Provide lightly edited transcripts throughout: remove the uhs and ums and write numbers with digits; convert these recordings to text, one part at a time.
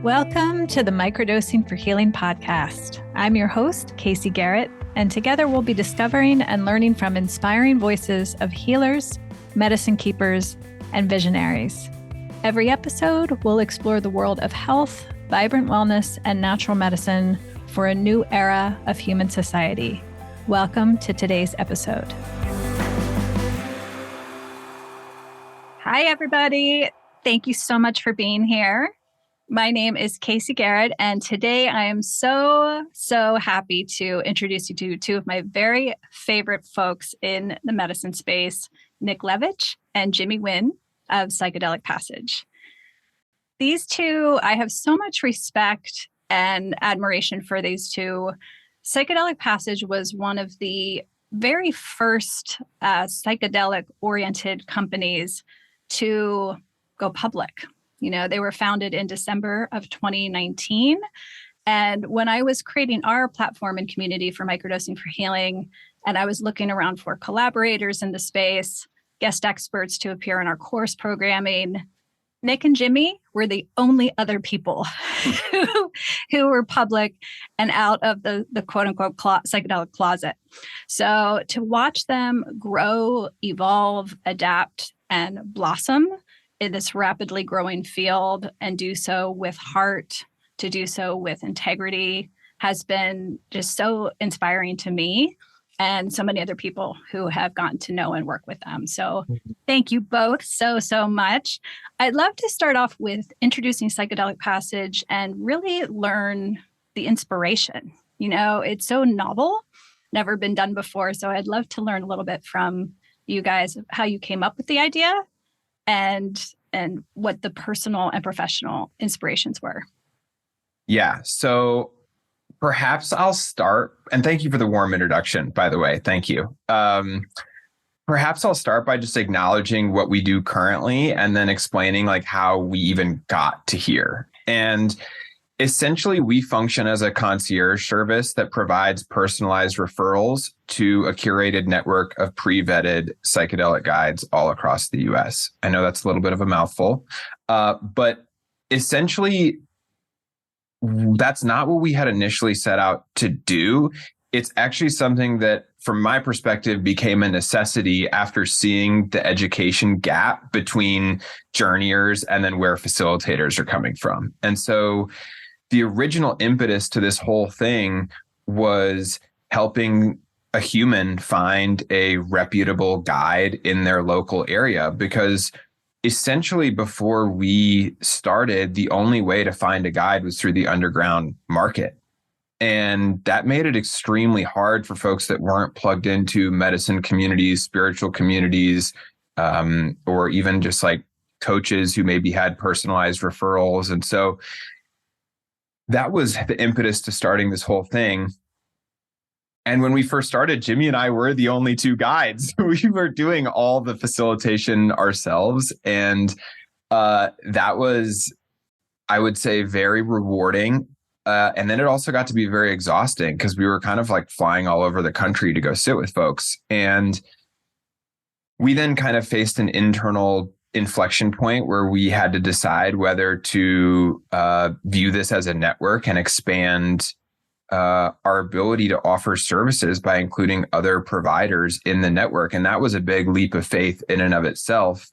Welcome to the Microdosing for Healing podcast. I'm your host, Casey Garrett, and together we'll be discovering and learning from inspiring voices of healers, medicine keepers, and visionaries. Every episode, we'll explore the world of health, vibrant wellness, and natural medicine for a new era of human society. Welcome to today's episode. Hi, everybody. Thank you so much for being here. My name is Casey Garrett, and today I am so happy to introduce you to two of my very favorite folks in the medicine space, Nick Levich and Jimmy Nguyen of Psychedelic Passage. These two, I have so much respect and admiration for these two. Psychedelic Passage was one of the very first psychedelic-oriented companies to go public. You know, they were founded in December of 2019. And when I was creating our platform and community for Microdosing for Healing, and I was looking around for collaborators in the space, guest experts to appear in our course programming, Nick and Jimmy were the only other people who were public and out of the quote unquote psychedelic closet. So to watch them grow, evolve, adapt, and blossom in this rapidly growing field and do so with heart, to do so with integrity, has been just so inspiring to me and so many other people who have gotten to know and work with them. So thank you both so much. I'd love to start off with introducing Psychedelic Passage and really learn the inspiration. You know, it's so novel, never been done before. So I'd love to learn a little bit from you guys how you came up with the idea and what the personal and professional inspirations were. Yeah. So perhaps I'll start, and thank you for the warm introduction, by the way. Thank you. Perhaps I'll start by just acknowledging what we do currently and then explaining like how we even got to here. And essentially, we function as a concierge service that provides personalized referrals to a curated network of pre-vetted psychedelic guides all across the US. I know that's a little bit of a mouthful, but essentially, that's not what we had initially set out to do. It's actually something that, from my perspective, became a necessity after seeing the education gap between journeyers and then where facilitators are coming from. And so the original impetus to this whole thing was helping a human find a reputable guide in their local area, because essentially before we started, the only way to find a guide was through the underground market. And that made it extremely hard for folks that weren't plugged into medicine communities, spiritual communities, or even just like coaches who maybe had personalized referrals. And so that was the impetus to starting this whole thing. And when we first started, Jimmy and I were the only two guides. We were doing all the facilitation ourselves. And that was, I would say, very rewarding. And then it also got to be very exhausting because we were kind of like flying all over the country to go sit with folks. And we then kind of faced an internal inflection point where we had to decide whether to view this as a network and expand our ability to offer services by including other providers in the network. And that was a big leap of faith in and of itself.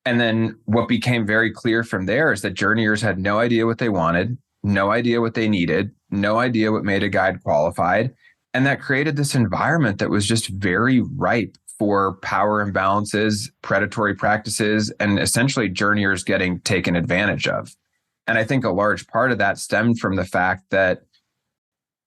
And then what became very clear from there is that journeyers had no idea what they wanted, no idea what they needed, no idea what made a guide qualified. And that created this environment that was just very ripe for power imbalances, predatory practices, and essentially journeyers getting taken advantage of. And I think a large part of that stemmed from the fact that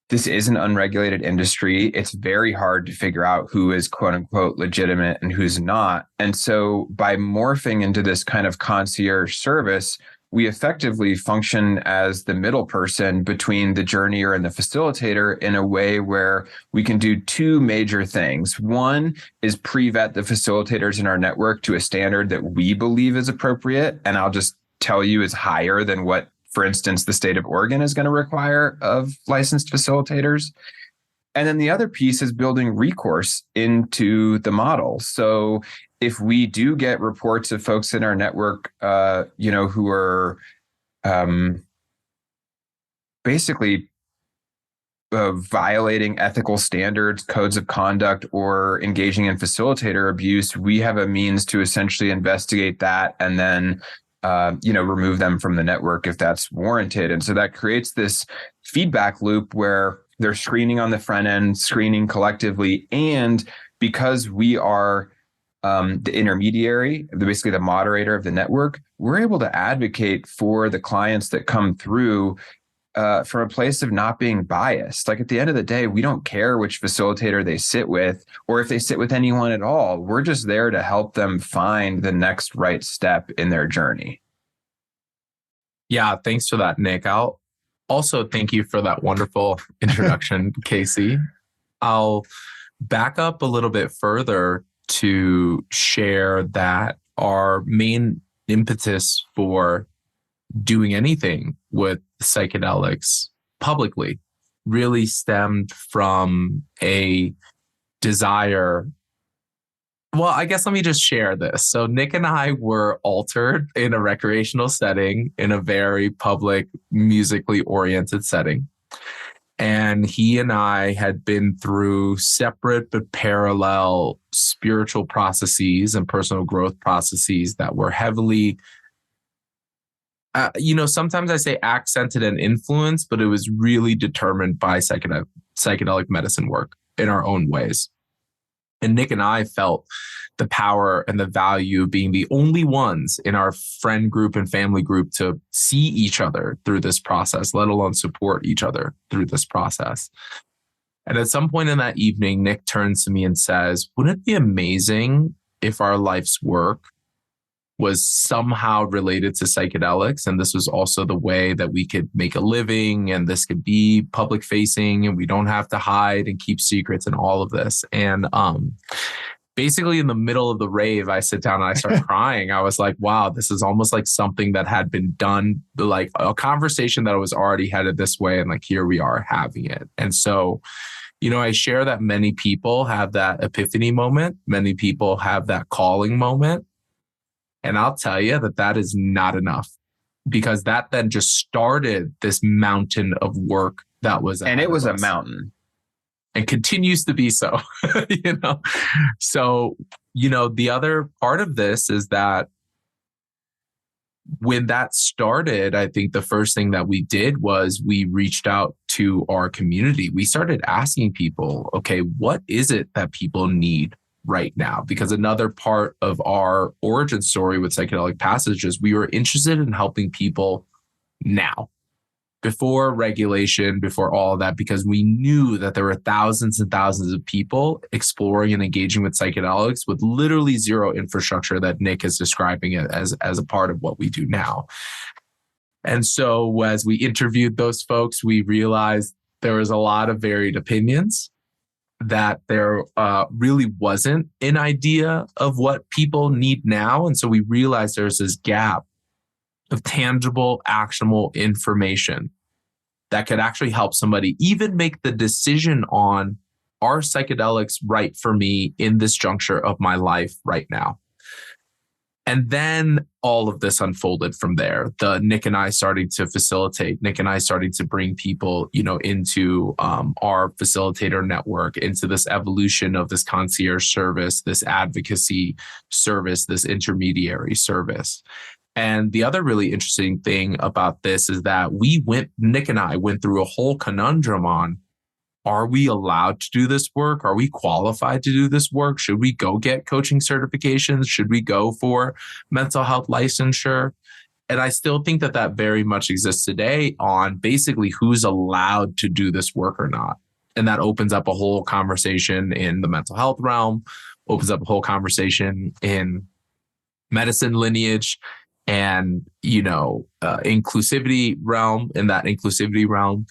this is an unregulated industry. It's very hard to figure out who is quote unquote legitimate and who's not. And so by morphing into this kind of concierge service, we effectively function as the middle person between the journeyer and the facilitator in a way where we can do two major things. One is pre-vet the facilitators in our network to a standard that we believe is appropriate. And I'll just tell you is higher than what, for instance, the state of Oregon is going to require of licensed facilitators. And then the other piece is building recourse into the model. So if we do get reports of folks in our network, who are basically violating ethical standards, codes of conduct, or engaging in facilitator abuse, we have a means to essentially investigate that and then remove them from the network if that's warranted. And so that creates this feedback loop where they're screening on the front end, screening collectively. And because we are the intermediary, basically the moderator of the network, we're able to advocate for the clients that come through from a place of not being biased. Like at the end of the day, we don't care which facilitator they sit with or if they sit with anyone at all. We're just there to help them find the next right step in their journey. Yeah, thanks for that, Nick. I'll also thank you for that wonderful introduction, Casey. I'll back up a little bit further to share that our main impetus for doing anything with psychedelics publicly really stemmed from a desire. Well, I guess let me just share this. So Nick and I were altered in a recreational setting in a very public, musically oriented setting. And he and I had been through separate but parallel spiritual processes and personal growth processes that were heavily sometimes I say accented and influenced, but it was really determined by psychedelic medicine work in our own ways. And Nick and I felt the power and the value of being the only ones in our friend group and family group to see each other through this process, let alone support each other through this process. And at some point in that evening, Nick turns to me and says, wouldn't it be amazing if our life's work was somehow related to psychedelics? And this was also the way that we could make a living, and this could be public facing, and we don't have to hide and keep secrets and all of this. And basically in the middle of the rave, I sit down and I start crying. I was like, wow, this is almost like something that had been done, like a conversation that was already headed this way. And like, here we are having it. And so, I share that many people have that epiphany moment. Many people have that calling moment. And I'll tell you that is not enough, because that then just started this mountain of work that was, and it was a mountain, and continues to be so. So the other part of this is that when that started, I think the first thing that we did was we reached out to our community. We started asking people, okay, what is it that people need right now? Because another part of our origin story with Psychedelic Passage is we were interested in helping people now, before regulation, before all of that, because we knew that there were thousands and thousands of people exploring and engaging with psychedelics with literally zero infrastructure that Nick is describing it as a part of what we do now. And so as we interviewed those folks, we realized there was a lot of varied opinions, that there really wasn't an idea of what people need now. And so we realized there's this gap of tangible, actionable information that could actually help somebody even make the decision on, are psychedelics right for me in this juncture of my life right now? And then all of this unfolded from there. Nick and I starting to facilitate, Nick and I starting to bring people, into our facilitator network, into this evolution of this concierge service, this advocacy service, this intermediary service. And the other really interesting thing about this is that Nick and I went through a whole conundrum on, are we allowed to do this work? Are we qualified to do this work? Should we go get coaching certifications? Should we go for mental health licensure? And I still think that very much exists today on basically who's allowed to do this work or not. And that opens up a whole conversation in the mental health realm, opens up a whole conversation in medicine lineage, and, inclusivity realm, in that inclusivity realm.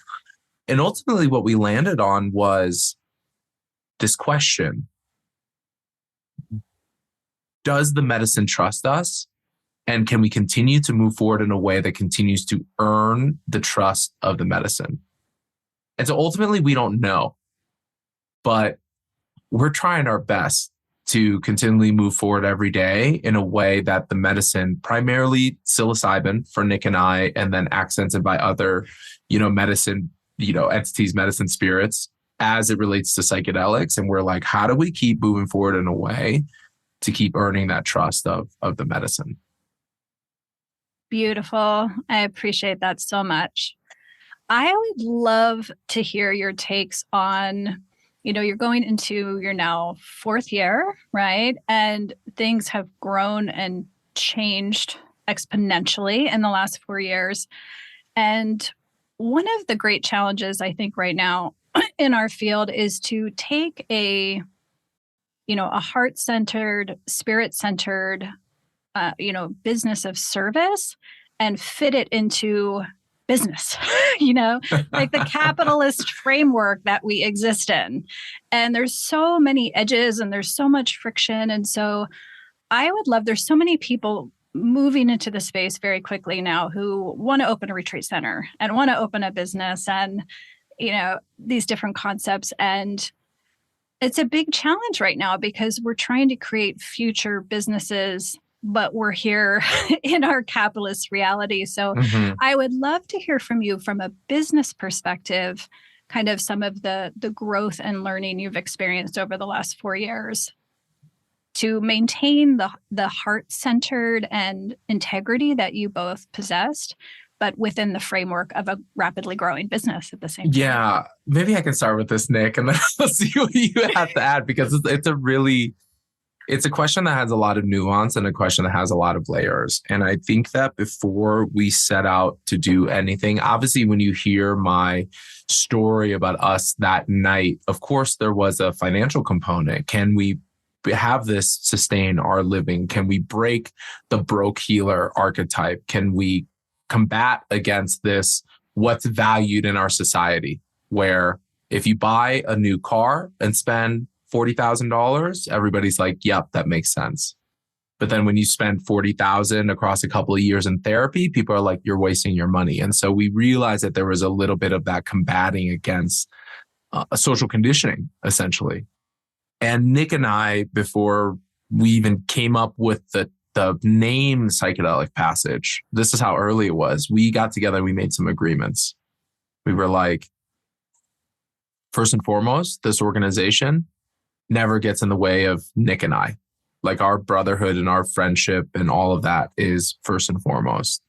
And ultimately what we landed on was this question: does the medicine trust us? And can we continue to move forward in a way that continues to earn the trust of the medicine? And so ultimately we don't know, but we're trying our best to continually move forward every day in a way that the medicine, primarily psilocybin for Nick and I, and then accented by other, medicine, entities, medicine spirits, as it relates to psychedelics. And we're like, how do we keep moving forward in a way to keep earning that trust of the medicine? Beautiful. I appreciate that so much. I would love to hear your takes on, you're going into your now 4th year, right? And things have grown and changed exponentially in the last 4 years. And one of the great challenges, I think, right now in our field is to take a heart-centered, spirit-centered, business of service and fit it into business, like the capitalist framework that we exist in. And there's so many edges and there's so much friction. And so there's so many people moving into the space very quickly now who want to open a retreat center and want to open a business and, these different concepts. And it's a big challenge right now because we're trying to create future businesses, but we're here in our capitalist reality. So I would love to hear from you from a business perspective, kind of some of the growth and learning you've experienced over the last 4 years to maintain the heart-centered and integrity that you both possessed, but within the framework of a rapidly growing business at the same time. Yeah, maybe I can start with this, Nick, and then I'll see what you have to add, because it's a question that has a lot of nuance and a question that has a lot of layers. And I think that before we set out to do anything, obviously, when you hear my story about us that night, of course, there was a financial component. Can we have this sustain our living? Can we break the broke healer archetype? Can we combat against this, what's valued in our society, where if you buy a new car and spend $40,000, everybody's like, yep, that makes sense. But then when you spend $40,000 across a couple of years in therapy, people are like, you're wasting your money. And so we realized that there was a little bit of that combating against a social conditioning, essentially. And Nick and I, before we even came up with the name Psychedelic Passage, this is how early it was. We got together and we made some agreements. We were like, first and foremost, this organization never gets in the way of Nick and I. Like, our brotherhood and our friendship and all of that is first and foremost.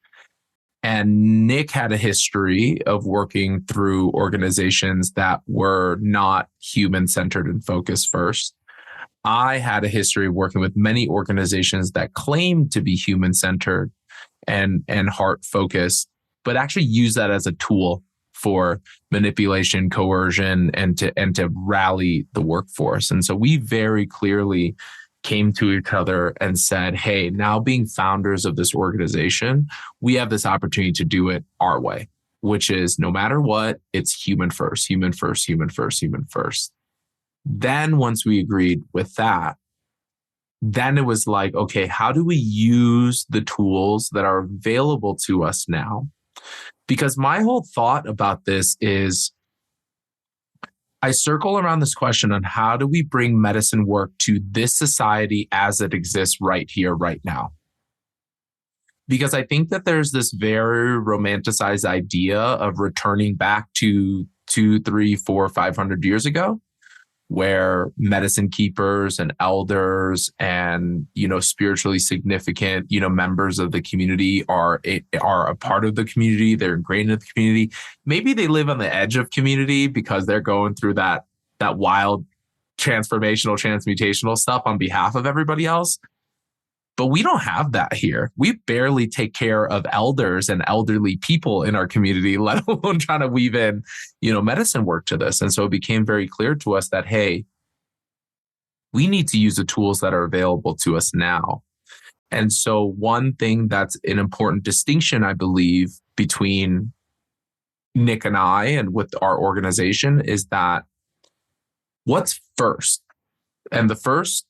And Nick had a history of working through organizations that were not human-centered and focused first. I had a history of working with many organizations that claimed to be human-centered and heart-focused, but actually use that as a tool for manipulation, coercion, and to rally the workforce. And so we very clearly came to each other and said, hey, now being founders of this organization, we have this opportunity to do it our way, which is no matter what, it's human first, human first, human first, human first. Then once we agreed with that, then it was like, okay, how do we use the tools that are available to us now? Because my whole thought about this is, I circle around this question on how do we bring medicine work to this society as it exists right here, right now? Because I think that there's this very romanticized idea of returning back to 200, 300, 400, 500 years ago, where medicine keepers and elders and, spiritually significant, members of the community are a part of the community. They're ingrained in the community. Maybe they live on the edge of community because they're going through that wild transformational, transmutational stuff on behalf of everybody else. But we don't have that here. We barely take care of elders and elderly people in our community, let alone trying to weave in, medicine work to this. And so it became very clear to us that, hey, we need to use the tools that are available to us now. And so one thing that's an important distinction, I believe, between Nick and I and with our organization is that what's first? And the first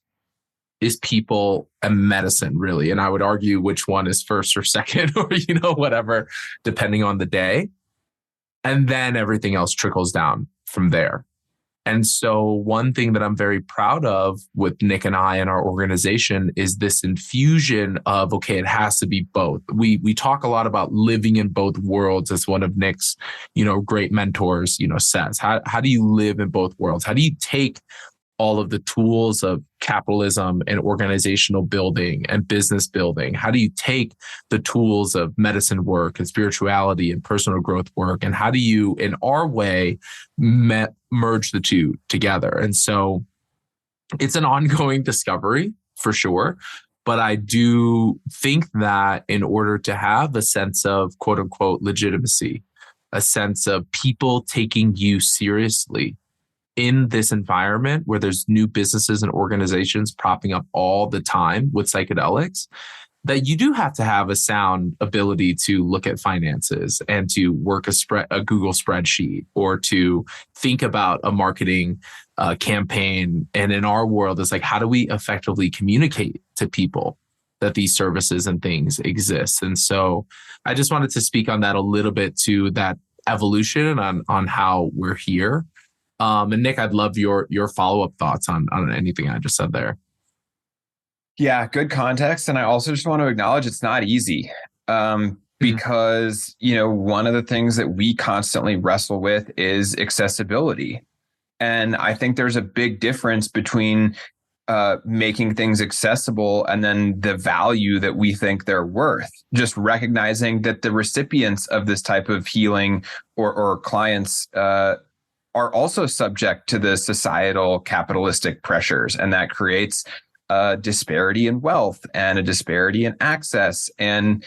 is people and medicine, really. And I would argue which one is first or second or, whatever, depending on the day. And then everything else trickles down from there. And so one thing that I'm very proud of with Nick and I and our organization is this infusion of, okay, it has to be both. We talk a lot about living in both worlds, as one of Nick's, great mentors, says. How do you live in both worlds? How do you take all of the tools of capitalism and organizational building and business building? How do you take the tools of medicine work and spirituality and personal growth work? And how do you, in our way, merge the two together? And so it's an ongoing discovery for sure. But I do think that in order to have a sense of quote unquote legitimacy, a sense of people taking you seriously, in this environment where there's new businesses and organizations propping up all the time with psychedelics, that you do have to have a sound ability to look at finances and to work a Google spreadsheet, or to think about a marketing campaign. And in our world, it's like, how do we effectively communicate to people that these services and things exist? And so I just wanted to speak on that a little bit, to that evolution on how we're here. And Nick, I'd love your follow-up thoughts on anything I just said there. Yeah, good context. And I also just want to acknowledge it's not easy, because, one of the things that we constantly wrestle with is accessibility. And I think there's a big difference between making things accessible and then the value that we think they're worth. Just recognizing that the recipients of this type of healing or clients are also subject to the societal capitalistic pressures, and that creates a disparity in wealth and a disparity in access. And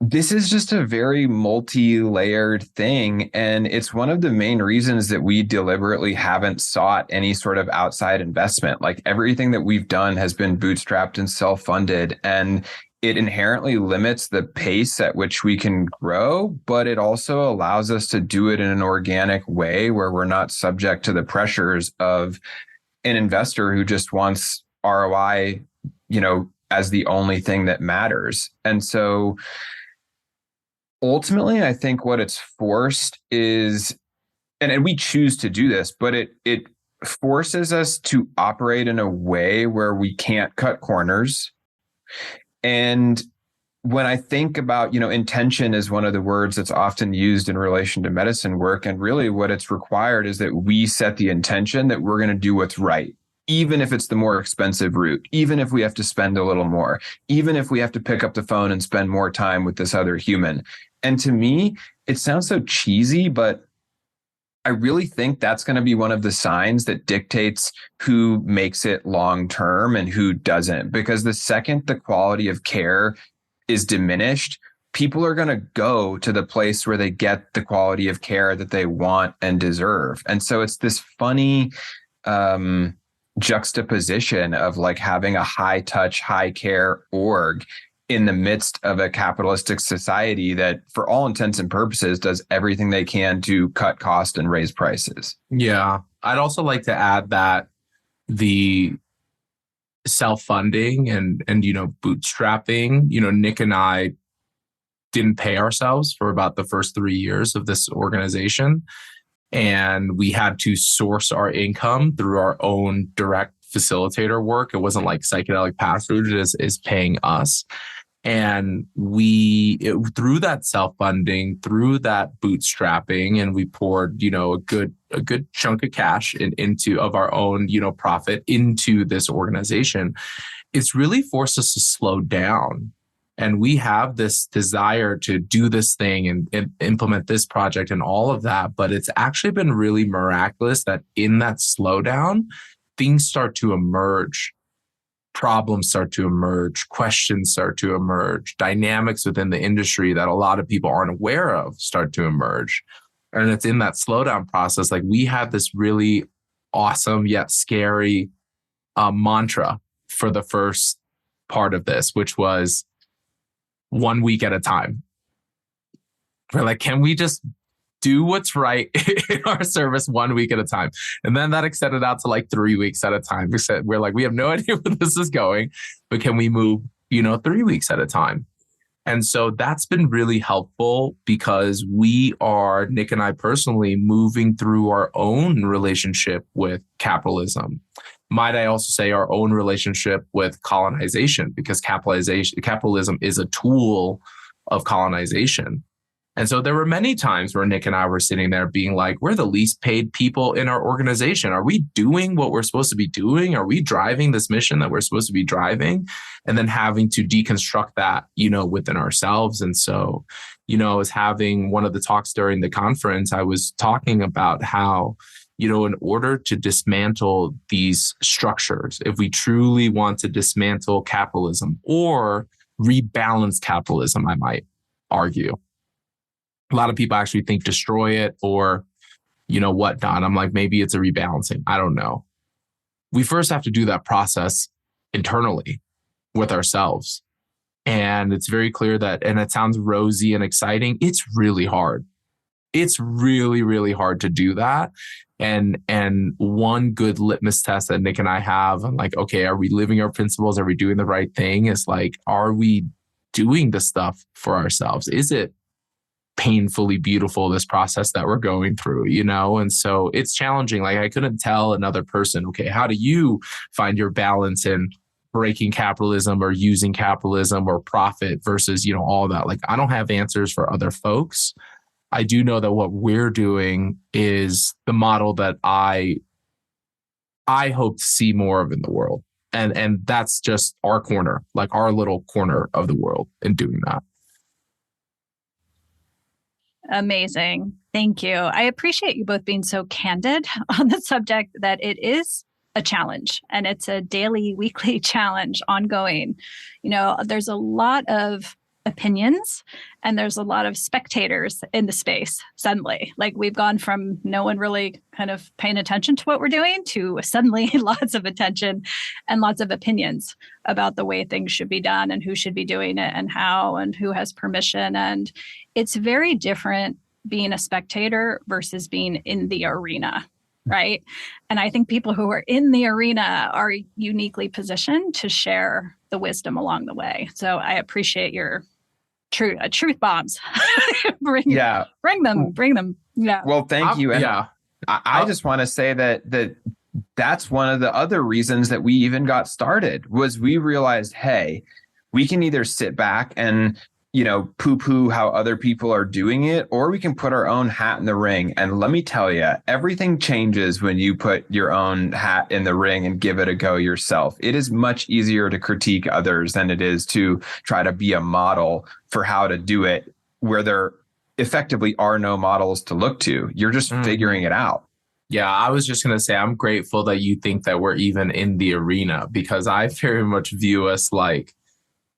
this is just a very multi-layered thing. And it's one of the main reasons that we deliberately haven't sought any sort of outside investment. Like, everything that we've done has been bootstrapped and self-funded, and it inherently limits the pace at which we can grow, but it also allows us to do it in an organic way where we're not subject to the pressures of an investor who just wants ROI, as the only thing that matters. And so ultimately, I think what it's forced is, and we choose to do this, but it forces us to operate in a way where we can't cut corners. And when I think about, intention is one of the words that's often used in relation to medicine work. And really what it's required is that we set the intention that we're going to do what's right, even if it's the more expensive route, even if we have to spend a little more, even if we have to pick up the phone and spend more time with this other human. And to me, it sounds so cheesy, but I really think that's going to be one of the signs that dictates who makes it long term and who doesn't. Because the second the quality of care is diminished, people are going to go to the place where they get the quality of care that they want and deserve. And so it's this funny juxtaposition of like having a high touch, high care org in the midst of a capitalistic society that, for all intents and purposes, does everything they can to cut cost and raise prices. Yeah. I'd also like to add that the self-funding and bootstrapping, Nick and I didn't pay ourselves for about the first 3 years of this organization. And we had to source our income through our own direct facilitator work. It wasn't like Psychedelic Passage is paying us. And through that self-funding, through that bootstrapping, and we poured, a good chunk of cash of our own, profit into this organization. It's really forced us to slow down. And we have this desire to do this thing and implement this project and all of that. But it's actually been really miraculous that in that slowdown, things start to emerge. Problems start to emerge, questions start to emerge, dynamics within the industry that a lot of people aren't aware of start to emerge. And it's in that slowdown process. Like, we had this really awesome yet scary mantra for the first part of this, which was 1 week at a time. We're like, can we just do what's right in our service 1 week at a time? And then that extended out to like 3 weeks at a time. We're like, we have no idea where this is going, but can we move, 3 weeks at a time? And so that's been really helpful because we are, Nick and I personally, moving through our own relationship with capitalism. Might I also say our own relationship with colonization, because capitalism is a tool of colonization. And so there were many times where Nick and I were sitting there being like, we're the least paid people in our organization. Are we doing what we're supposed to be doing? Are we driving this mission that we're supposed to be driving? And then having to deconstruct that, within ourselves. And so, I was having one of the talks during the conference, I was talking about how, in order to dismantle these structures, if we truly want to dismantle capitalism or rebalance capitalism, I might argue. A lot of people actually think destroy it or, whatnot. I'm like, maybe it's a rebalancing. I don't know. We first have to do that process internally with ourselves. And it's very clear that, and it sounds rosy and exciting, it's really hard. It's really, really hard to do that. And one good litmus test that Nick and I have, I'm like, okay, are we living our principles? Are we doing the right thing? It's like, are we doing the stuff for ourselves? Is it painfully beautiful, this process that we're going through, And so it's challenging. Like I couldn't tell another person, okay, how do you find your balance in breaking capitalism or using capitalism or profit versus, all that? Like I don't have answers for other folks. I do know that what we're doing is the model that I hope to see more of in the world. And that's just our corner, like our little corner of the world in doing that. Amazing. Thank you. I appreciate you both being so candid on the subject that it is a challenge and it's a daily, weekly challenge ongoing. There's a lot of opinions and there's a lot of spectators in the space suddenly. Like we've gone from no one really kind of paying attention to what we're doing to suddenly lots of attention and lots of opinions about the way things should be done and who should be doing it and how and who has permission. And it's very different being a spectator versus being in the arena, right? And I think people who are in the arena are uniquely positioned to share the wisdom along the way. So I appreciate your truth bombs. bring them. Yeah. Well, thank you. And I just want to say that's one of the other reasons that we even got started was we realized, hey, we can either sit back and poo-poo how other people are doing it, or we can put our own hat in the ring. And let me tell you, everything changes when you put your own hat in the ring and give it a go yourself. It is much easier to critique others than it is to try to be a model for how to do it, where there effectively are no models to look to. You're just figuring it out. Yeah, I was just going to say, I'm grateful that you think that we're even in the arena, because I very much view us like,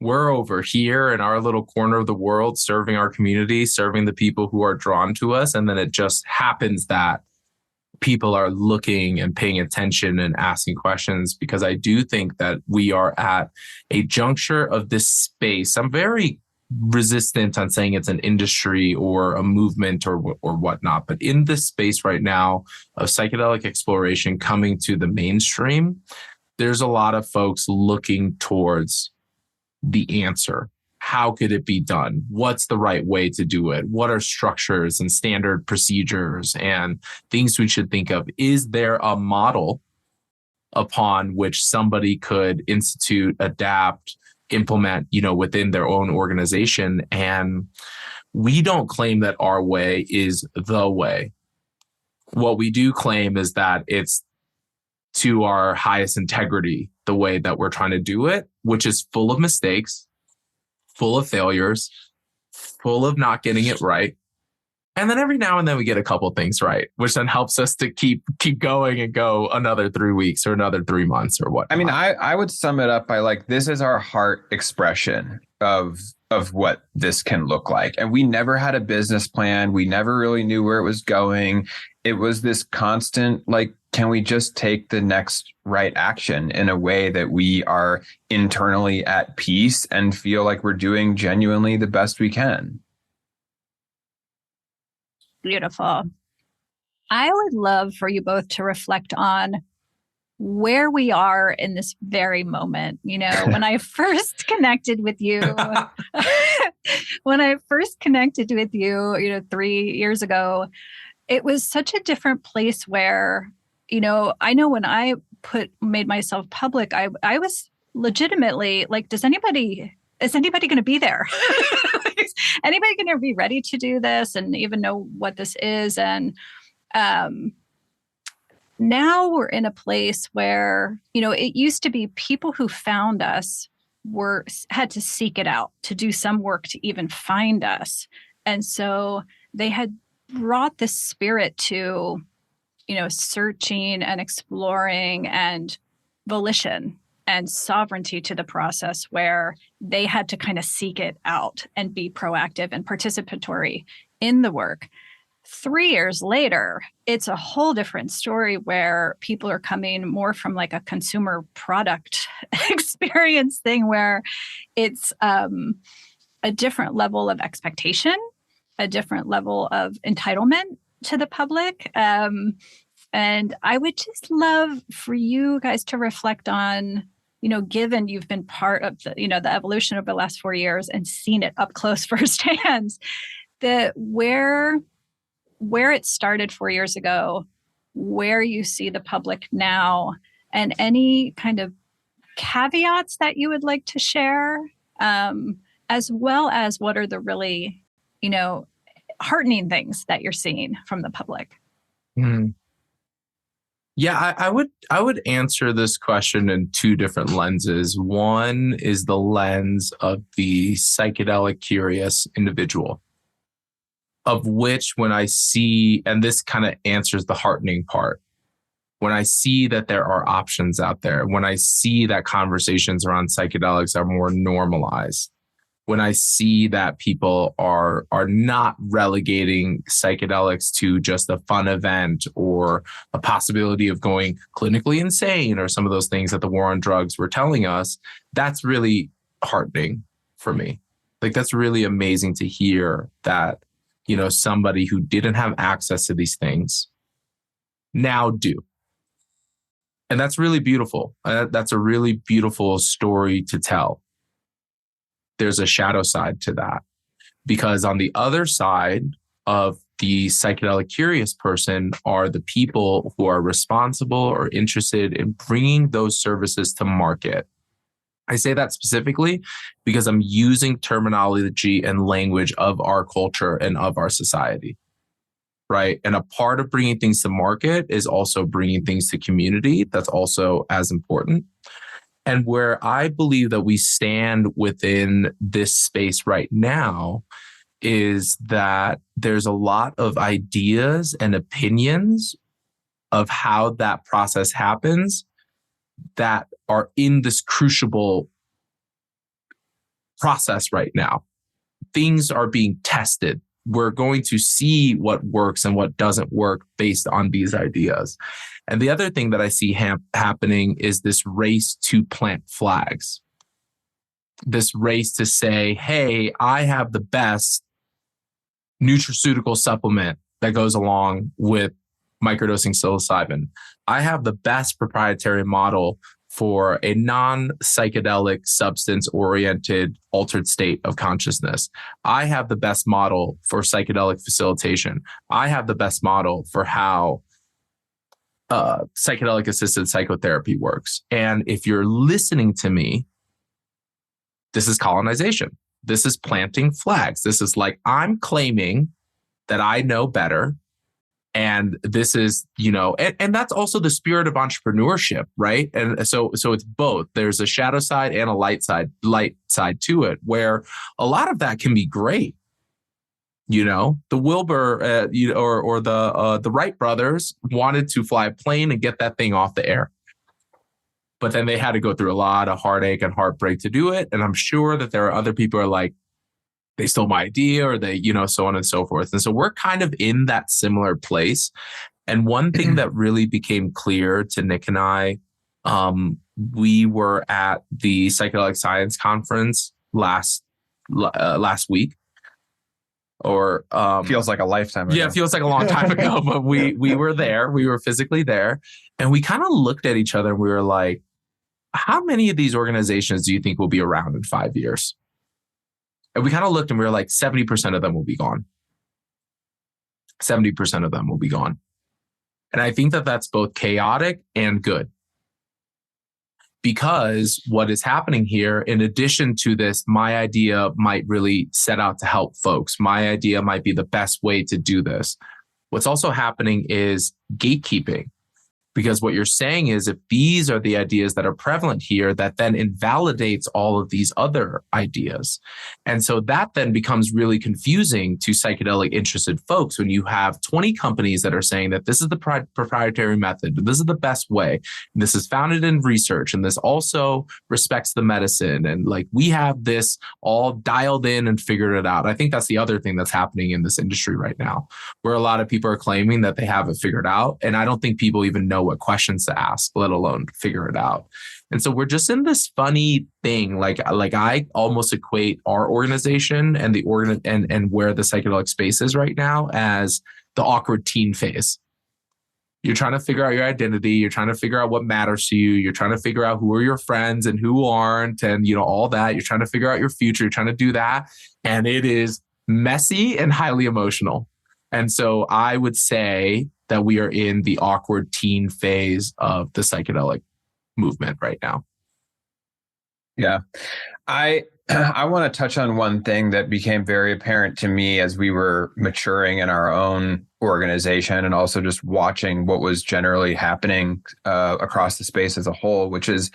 we're over here in our little corner of the world, serving our community, serving the people who are drawn to us. And then it just happens that people are looking and paying attention and asking questions, because I do think that we are at a juncture of this space. I'm very resistant on saying it's an industry or a movement or whatnot, but in this space right now of psychedelic exploration coming to the mainstream, there's a lot of folks looking towards the answer. How could it be done? What's the right way to do it? What are structures and standard procedures and things we should think of? Is there a model upon which somebody could institute, adapt, implement, within their own organization? And we don't claim that our way is the way. What we do claim is that it's to our highest integrity, the way that we're trying to do it, which is full of mistakes, full of failures, full of not getting it right. And then every now and then we get a couple things right, which then helps us to keep going and go another 3 weeks or another 3 months or what. I mean, I would sum it up by like, this is our heart expression of what this can look like. And we never had a business plan. We never really knew where it was going. It was this constant, like, can we just take the next right action in a way that we are internally at peace and feel like we're doing genuinely the best we can? Beautiful. I would love for you both to reflect on where we are in this very moment. When I first connected with you, When I first connected with you, 3 years ago, it was such a different place where, I know when I made myself public, I was legitimately like, is anybody going to be there? Is anybody going to be ready to do this and even know what this is? And now we're in a place where, it used to be people who found us had to seek it out, to do some work to even find us. And so they had brought this spirit to, searching and exploring and volition and sovereignty to the process, where they had to kind of seek it out and be proactive and participatory in the work. 3 years later, it's a whole different story where people are coming more from like a consumer product experience thing, where it's a different level of expectation, a different level of entitlement to the public. And I would just love for you guys to reflect on, given you've been part of the evolution over the last 4 years and seen it up close firsthand, where it started 4 years ago, where you see the public now, and any kind of caveats that you would like to share, as well as what are the really, heartening things that you're seeing from the public. Mm. Yeah, I would answer this question in two different lenses. One is the lens of the psychedelic curious individual, of which when I see, and this kind of answers the heartening part, when I see that there are options out there, when I see that conversations around psychedelics are more normalized, when I see that people are not relegating psychedelics to just a fun event or a possibility of going clinically insane or some of those things that the war on drugs were telling us, that's really heartening for me. Like, that's really amazing to hear that, somebody who didn't have access to these things now do. And that's really beautiful. That's a really beautiful story to tell. There's a shadow side to that, because on the other side of the psychedelic curious person are the people who are responsible or interested in bringing those services to market. I say that specifically because I'm using terminology and language of our culture and of our society, right? And a part of bringing things to market is also bringing things to community. That's also as important. And where I believe that we stand within this space right now is that there's a lot of ideas and opinions of how that process happens that are in this crucible process right now. Things are being tested. We're going to see what works and what doesn't work based on these ideas. And the other thing that I see happening is this race to plant flags. This race to say, hey, I have the best nutraceutical supplement that goes along with microdosing psilocybin. I have the best proprietary model for a non-psychedelic substance-oriented altered state of consciousness. I have the best model for psychedelic facilitation. I have the best model for how psychedelic assisted psychotherapy works. And if you're listening to me, this is colonization. This is planting flags. This is like, I'm claiming that I know better. And this is, and that's also the spirit of entrepreneurship, right? And so it's both. There's a shadow side and a light side to it, where a lot of that can be great. The Wilbur or the Wright brothers wanted to fly a plane and get that thing off the air. But then they had to go through a lot of heartache and heartbreak to do it. And I'm sure that there are other people who are like, they stole my idea, or they, so on and so forth. And so we're kind of in that similar place. And one thing that really became clear to Nick and I, we were at the Psychedelic Science Conference last week. Or feels like a lifetime ago. Yeah, it feels like a long time ago, but we were there. We were physically there. And we kind of looked at each other and we were like, how many of these organizations do you think will be around in 5 years? And we kind of looked and we were like, 70% of them will be gone. 70% of them will be gone. And I think that that's both chaotic and good. Because what is happening here, in addition to this, my idea might really set out to help folks. My idea might be the best way to do this. What's also happening is gatekeeping. Because what you're saying is if these are the ideas that are prevalent here, that then invalidates all of these other ideas. And so that then becomes really confusing to psychedelic interested folks when you have 20 companies that are saying that this is the proprietary method, this is the best way, and this is founded in research, and this also respects the medicine. And like we have this all dialed in and figured it out. I think that's the other thing that's happening in this industry right now, where a lot of people are claiming that they have it figured out. And I don't think people even know what questions to ask, let alone figure it out. And so we're just in this funny thing. Like I almost equate our organization and the and where the psychedelic space is right now as the awkward teen phase. You're trying to figure out your identity. You're trying to figure out what matters to you. You're trying to figure out who are your friends and who aren't, and all that. You're trying to figure out your future. You're trying to do that, and it is messy and highly emotional. And so I would say that we are in the awkward teen phase of the psychedelic movement right now. Yeah. I want to touch on one thing that became very apparent to me as we were maturing in our own organization and also just watching what was generally happening across the space as a whole, which is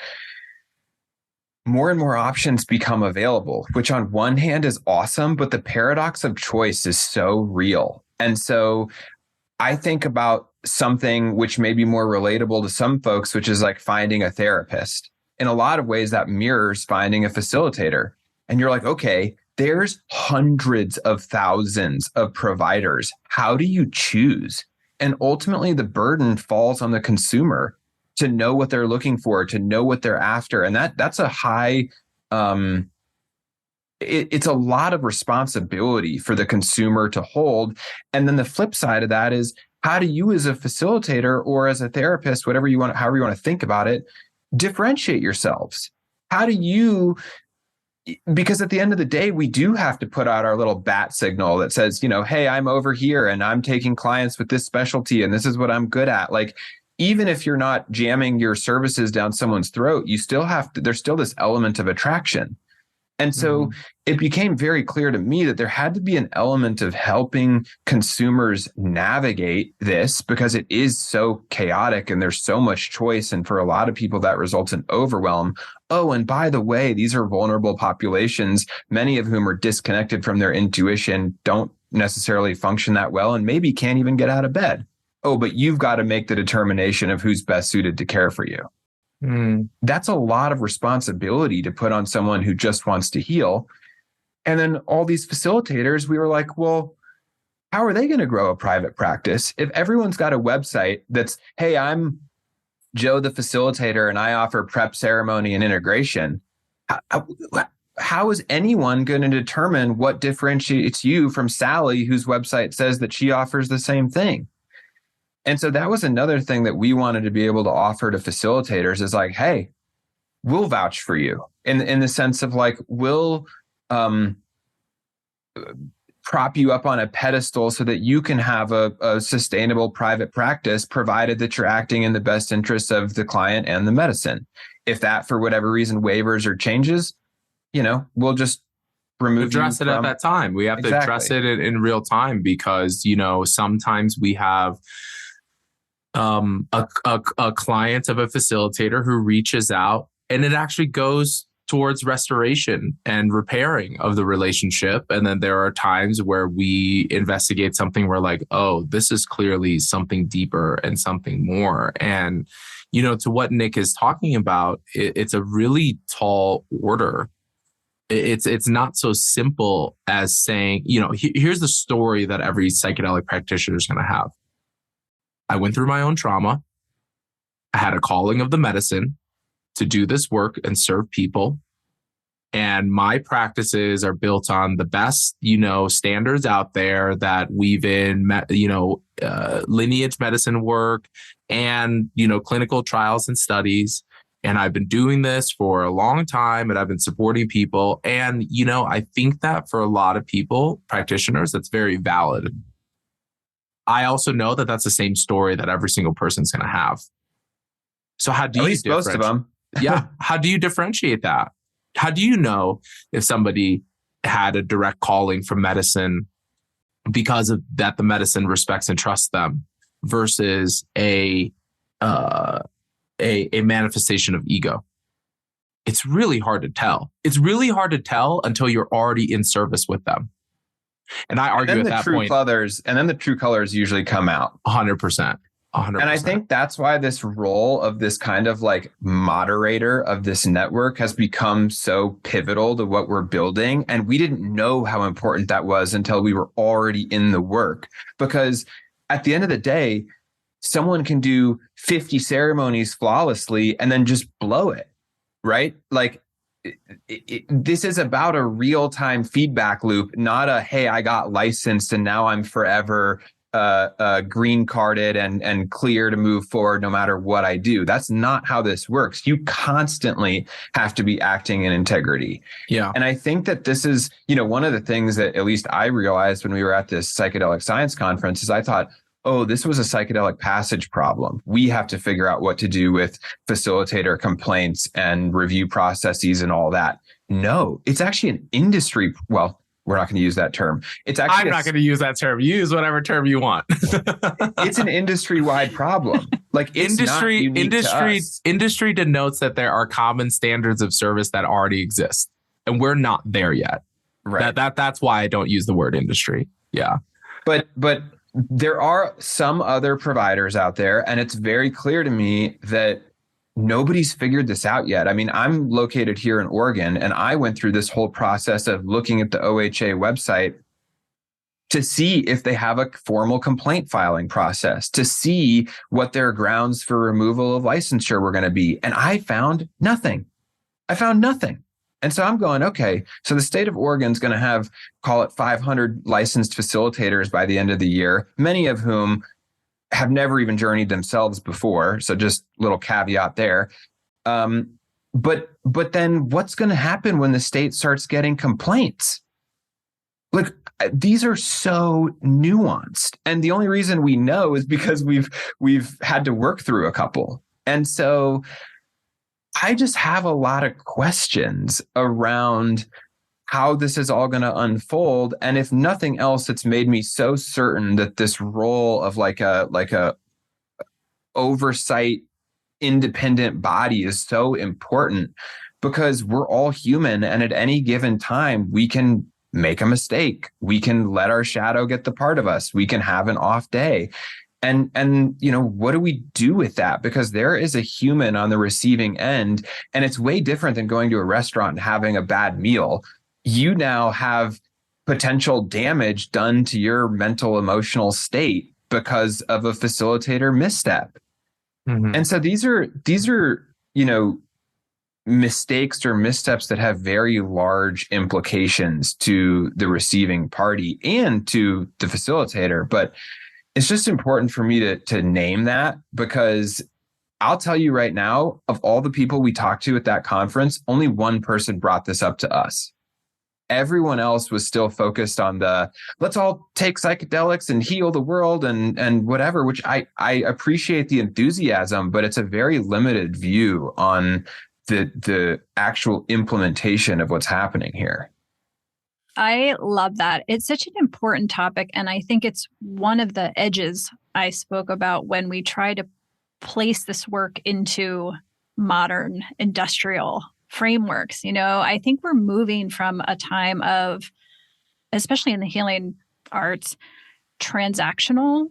more and more options become available, which on one hand is awesome, but the paradox of choice is so real. And so I think about something which may be more relatable to some folks, which is like finding a therapist. In a lot of ways, that mirrors finding a facilitator. And you're like, okay, there's hundreds of thousands of providers. How do you choose? And ultimately, the burden falls on the consumer to know what they're looking for, to know what they're after. And that's a high, it's a lot of responsibility for the consumer to hold. And then the flip side of that is, how do you as a facilitator or as a therapist, whatever you want, however you want to think about it, differentiate yourselves? How do you, because at the end of the day, we do have to put out our little bat signal that says, hey, I'm over here and I'm taking clients with this specialty and this is what I'm good at. Like, even if you're not jamming your services down someone's throat, you still have to, there's still this element of attraction. And so it became very clear to me that there had to be an element of helping consumers navigate this because it is so chaotic and there's so much choice. And for a lot of people, that results in overwhelm. Oh, and by the way, these are vulnerable populations, many of whom are disconnected from their intuition, don't necessarily function that well, and maybe can't even get out of bed. Oh, but you've got to make the determination of who's best suited to care for you. That's a lot of responsibility to put on someone who just wants to heal. And then all these facilitators, we were like, well, how are they going to grow a private practice? If everyone's got a website that's, hey, I'm Joe, the facilitator, and I offer prep, ceremony, and integration. How is anyone going to determine what differentiates you from Sally, whose website says that she offers the same thing? And so that was another thing that we wanted to be able to offer to facilitators is like, hey, we'll vouch for you in the sense of like, we'll prop you up on a pedestal so that you can have a sustainable private practice, provided that you're acting in the best interests of the client and the medicine. If that, for whatever reason, wavers or changes, we'll just address it at that time. We have to address it in real time because, sometimes we have a client of a facilitator who reaches out and it actually goes towards restoration and repairing of the relationship. And then there are times where we investigate something where like, oh, this is clearly something deeper and something more. And, to what Nick is talking about, it's a really tall order. It's not so simple as saying, here's the story that every psychedelic practitioner is going to have. I went through my own trauma. I had a calling of the medicine to do this work and serve people. And my practices are built on the best, standards out there that weave in, lineage medicine work and, clinical trials and studies. And I've been doing this for a long time and I've been supporting people. And, I think that for a lot of people, practitioners, that's very valid. I also know that that's the same story that every single person's going to have. So how do At you least most of them? Yeah. How do you differentiate that? How do you know if somebody had a direct calling from medicine because of that the medicine respects and trusts them versus a manifestation of ego? It's really hard to tell. It's really hard to tell until you're already in service with them. And I argue at that point. And then the true colors usually come out. 100%. 100%. And I think that's why this role of this kind of like moderator of this network has become so pivotal to what we're building. And we didn't know how important that was until we were already in the work. Because at the end of the day, someone can do 50 ceremonies flawlessly and then just blow it, right? Like this is about a real-time feedback loop, not a, hey, I got licensed and now I'm forever green carded and clear to move forward no matter what I do. That's not how this works. You constantly have to be acting in integrity. Yeah. And I think that this is, one of the things that at least I realized when we were at this psychedelic science conference is I thought, oh, this was a psychedelic passage problem. We have to figure out what to do with facilitator complaints and review processes and all that. No, it's actually an industry. Well, we're not going to use that term. It's actually I'm not going to use that term. Use whatever term you want. It's an industry-wide problem. Like industry denotes that there are common standards of service that already exist, and we're not there yet. Right. That's why I don't use the word industry. Yeah. But there are some other providers out there, and it's very clear to me that nobody's figured this out yet. I mean, I'm located here in Oregon, and I went through this whole process of looking at the OHA website to see if they have a formal complaint filing process, to see what their grounds for removal of licensure were going to be. And I found nothing. And so I'm going, okay, so the state of Oregon is going to have, call it 500 licensed facilitators by the end of the year, many of whom have never even journeyed themselves before. So just little caveat there. But then what's going to happen when the state starts getting complaints? Like, these are so nuanced. And the only reason we know is because we've had to work through a couple. And so I just have a lot of questions around how this is all going to unfold. And if nothing else, it's made me so certain that this role of like a oversight independent body is so important, because we're all human. And at any given time, we can make a mistake. We can let our shadow get the part of us. We can have an off day. And what do we do with that? Because there is a human on the receiving end, and it's way different than going to a restaurant and having a bad meal. You now have potential damage done to your mental, emotional state because of a facilitator misstep. Mm-hmm. And so these are, mistakes or missteps that have very large implications to the receiving party and to the facilitator. But it's just important for me to name that, because I'll tell you right now, of all the people we talked to at that conference, only one person brought this up to us. Everyone else was still focused on the, let's all take psychedelics and heal the world and whatever, which I appreciate the enthusiasm, but it's a very limited view on the actual implementation of what's happening here. I love that. It's such an important topic. And I think it's one of the edges I spoke about when we try to place this work into modern industrial frameworks. I think we're moving from a time of, especially in the healing arts, transactional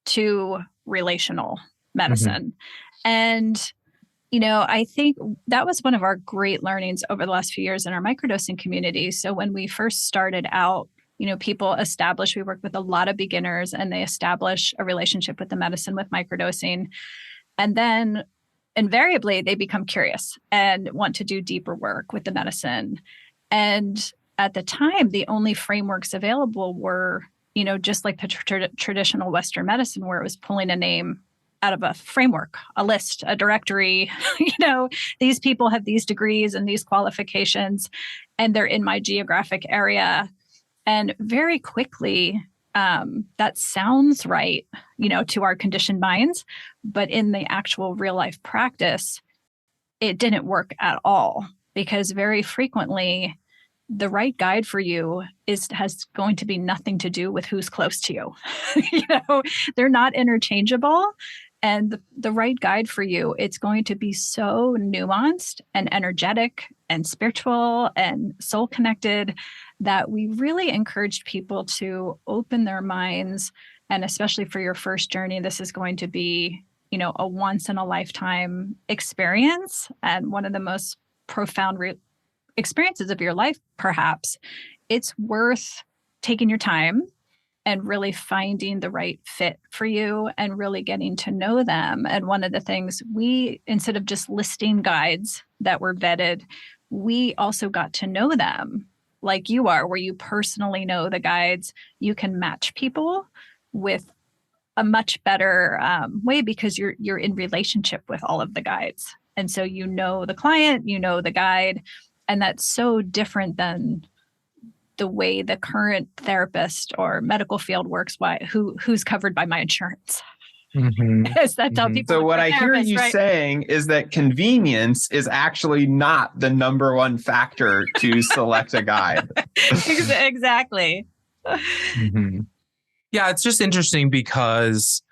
to relational medicine. Mm-hmm. And I think that was one of our great learnings over the last few years in our microdosing community. So when we first started out, people established, we worked with a lot of beginners, and they establish a relationship with the medicine with microdosing. And then invariably they become curious and want to do deeper work with the medicine. And at the time, the only frameworks available were, just like the traditional Western medicine, where it was pulling a name out of a framework, a list, a directory. These people have these degrees and these qualifications, and they're in my geographic area. And very quickly, that sounds right, to our conditioned minds. But in the actual real life practice, it didn't work at all, because very frequently the right guide for you has going to be nothing to do with who's close to you. They're not interchangeable. And the right guide for you, it's going to be so nuanced and energetic and spiritual and soul connected that we really encouraged people to open their minds. And especially for your first journey, this is going to be, a once in a lifetime experience, and one of the most profound experiences of your life, perhaps. It's worth taking your time and really finding the right fit for you and really getting to know them. And one of the things instead of just listing guides that were vetted, we also got to know them like you are, where you personally know the guides. You can match people with a much better way, because you're in relationship with all of the guides. And so the client, the guide, and that's so different than the way the current therapist or medical field works. Who's covered by my insurance? Mm-hmm. That's how people. So what I hear you saying is that convenience is actually not the number one factor to select a guide. Exactly. Mm-hmm. Yeah, it's just interesting because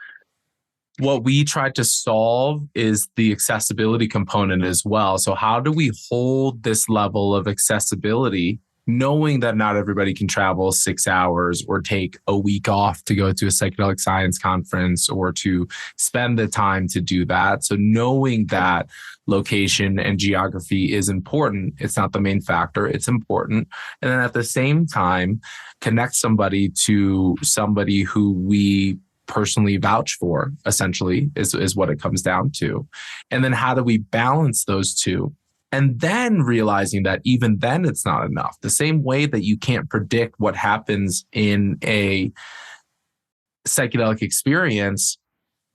what we tried to solve is the accessibility component as well. So how do we hold this level of accessibility, knowing that not everybody can travel 6 hours or take a week off to go to a psychedelic science conference or to spend the time to do that. So knowing that location and geography is important. It's not the main factor. It's important. And then at the same time, connect somebody to somebody who we personally vouch for, essentially, is what it comes down to. And then how do we balance those two? And then realizing that even then it's not enough. The same way that you can't predict what happens in a psychedelic experience,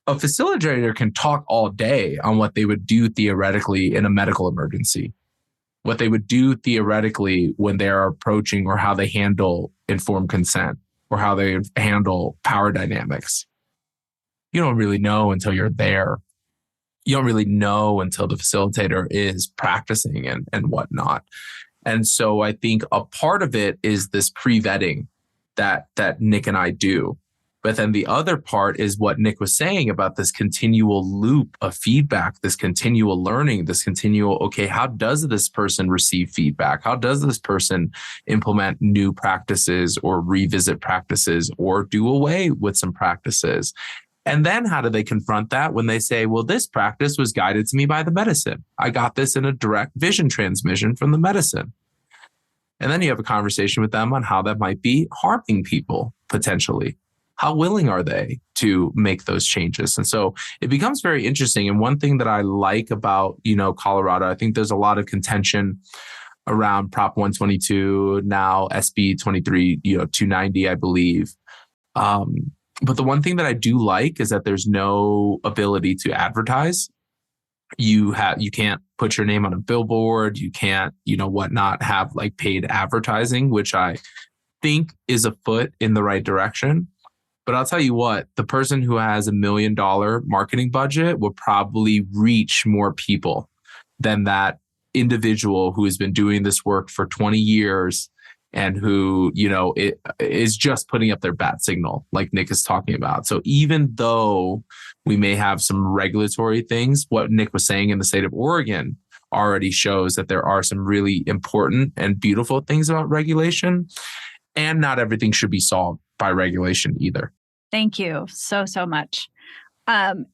a facilitator can talk all day on what they would do theoretically in a medical emergency, what they would do theoretically when they're approaching, or how they handle informed consent, or how they handle power dynamics. You don't really know until you're there. You don't really know until the facilitator is practicing and whatnot. And so I think a part of it is this pre-vetting that Nick and I do. But then the other part is what Nick was saying about this continual loop of feedback, this continual learning, this continual, okay, how does this person receive feedback? How does this person implement new practices or revisit practices or do away with some practices? And then how do they confront that when they say, well, this practice was guided to me by the medicine. I got this in a direct vision transmission from the medicine. And then you have a conversation with them on how that might be harming people potentially. How willing are they to make those changes? And so it becomes very interesting. And one thing that I like about, Colorado, I think there's a lot of contention around Prop 122, now SB 23, 290, I believe. But the one thing that I do like is that there's no ability to advertise. You can't put your name on a billboard. You can't, whatnot, have like paid advertising, which I think is a foot in the right direction. But I'll tell you what, the person who has $1 million marketing budget will probably reach more people than that individual who has been doing this work for 20 years and who, it is just putting up their bat signal like Nick is talking about. So even though we may have some regulatory things, what Nick was saying in the state of Oregon already shows that there are some really important and beautiful things about regulation, and not everything should be solved by regulation either. Thank you so much.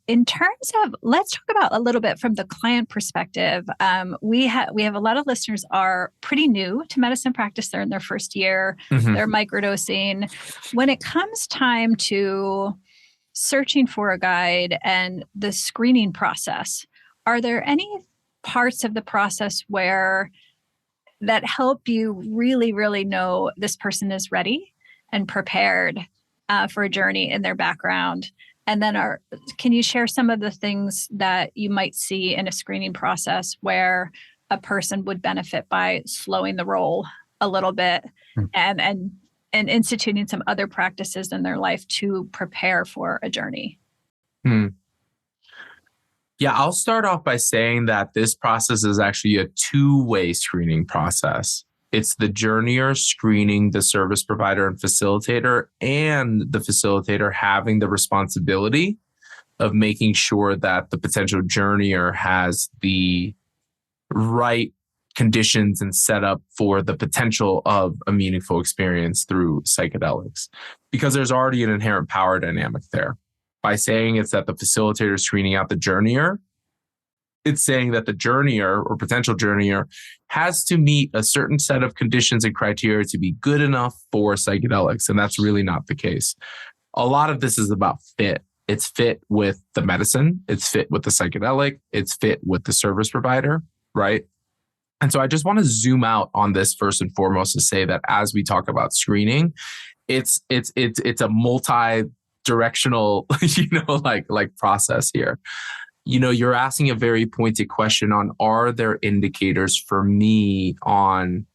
In terms of, let's talk about a little bit from the client perspective. We have a lot of listeners are pretty new to medicine practice. They're in their first year. Mm-hmm. They're microdosing. When it comes time to searching for a guide and the screening process, are there any parts of the process that help you really, really know this person is ready and prepared for a journey in their background? And then can you share some of the things that you might see in a screening process where a person would benefit by slowing the roll a little bit and instituting some other practices in their life to prepare for a journey? Yeah, I'll start off by saying that this process is actually a two-way screening process. It's the journeyer screening the service provider and facilitator, and the facilitator having the responsibility of making sure that the potential journeyer has the right conditions and setup for the potential of a meaningful experience through psychedelics, because there's already an inherent power dynamic there. By saying it's that the facilitator is screening out the journeyer, it's saying that the journeyer or potential journeyer has to meet a certain set of conditions and criteria to be good enough for psychedelics. And that's really not the case. A lot of this is about fit. It's fit with the medicine. It's fit with the psychedelic. It's fit with the service provider, right? And so I just want to zoom out on this first and foremost to say that as we talk about screening, it's a multi-directional, like process here. You're asking a very pointed question on, are there indicators for me on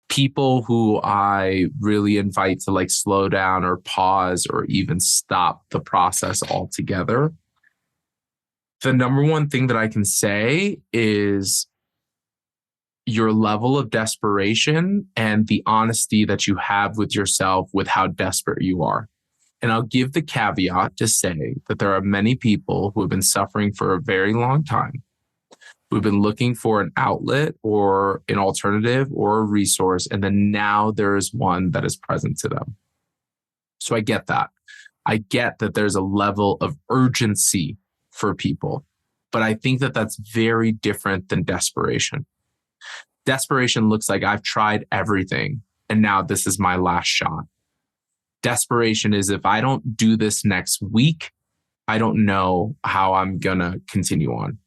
people who I really invite to like slow down or pause or even stop the process altogether? The number one thing that I can say is your level of desperation and the honesty that you have with yourself with how desperate you are. And I'll give the caveat to say that there are many people who have been suffering for a very long time, who've been looking for an outlet or an alternative or a resource, and then now there is one that is present to them. So I get that. I get that there's a level of urgency for people, but I think that that's very different than desperation. Desperation looks like I've tried everything and now this is my last shot. Desperation is, if I don't do this next week, I don't know how I'm going to continue on.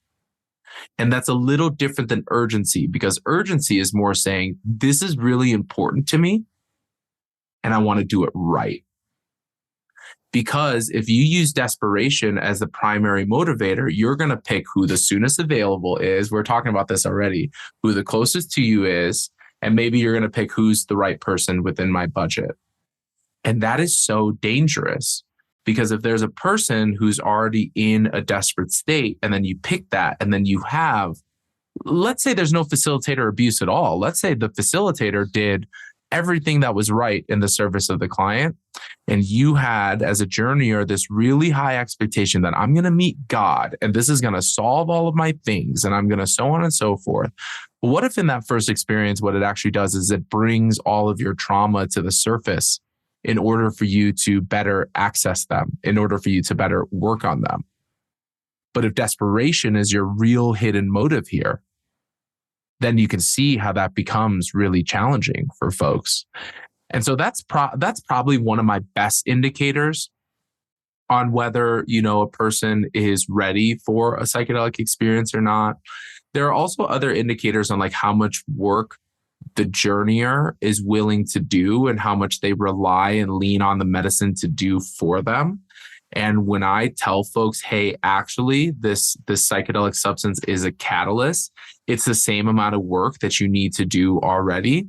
And that's a little different than urgency, because urgency is more saying, this is really important to me and I want to do it right. Because if you use desperation as the primary motivator, you're going to pick who the soonest available is. We're talking about this already, who the closest to you is, and maybe you're going to pick who's the right person within my budget. And that is so dangerous, because if there's a person who's already in a desperate state and then you pick that, and then you have, let's say there's no facilitator abuse at all. Let's say the facilitator did everything that was right in the service of the client. And you had, as a journeyer, this really high expectation that I'm going to meet God and this is going to solve all of my things and I'm going to so on and so forth. But what if in that first experience, what it actually does is it brings all of your trauma to the surface in order for you to better access them, in order for you to better work on them? But if desperation is your real hidden motive here, then you can see how that becomes really challenging for folks. And so that's probably one of my best indicators on whether, a person is ready for a psychedelic experience or not. There are also other indicators on like how much work the journeyer is willing to do and how much they rely and lean on the medicine to do for them. And when I tell folks, hey, actually, this psychedelic substance is a catalyst, it's the same amount of work that you need to do already.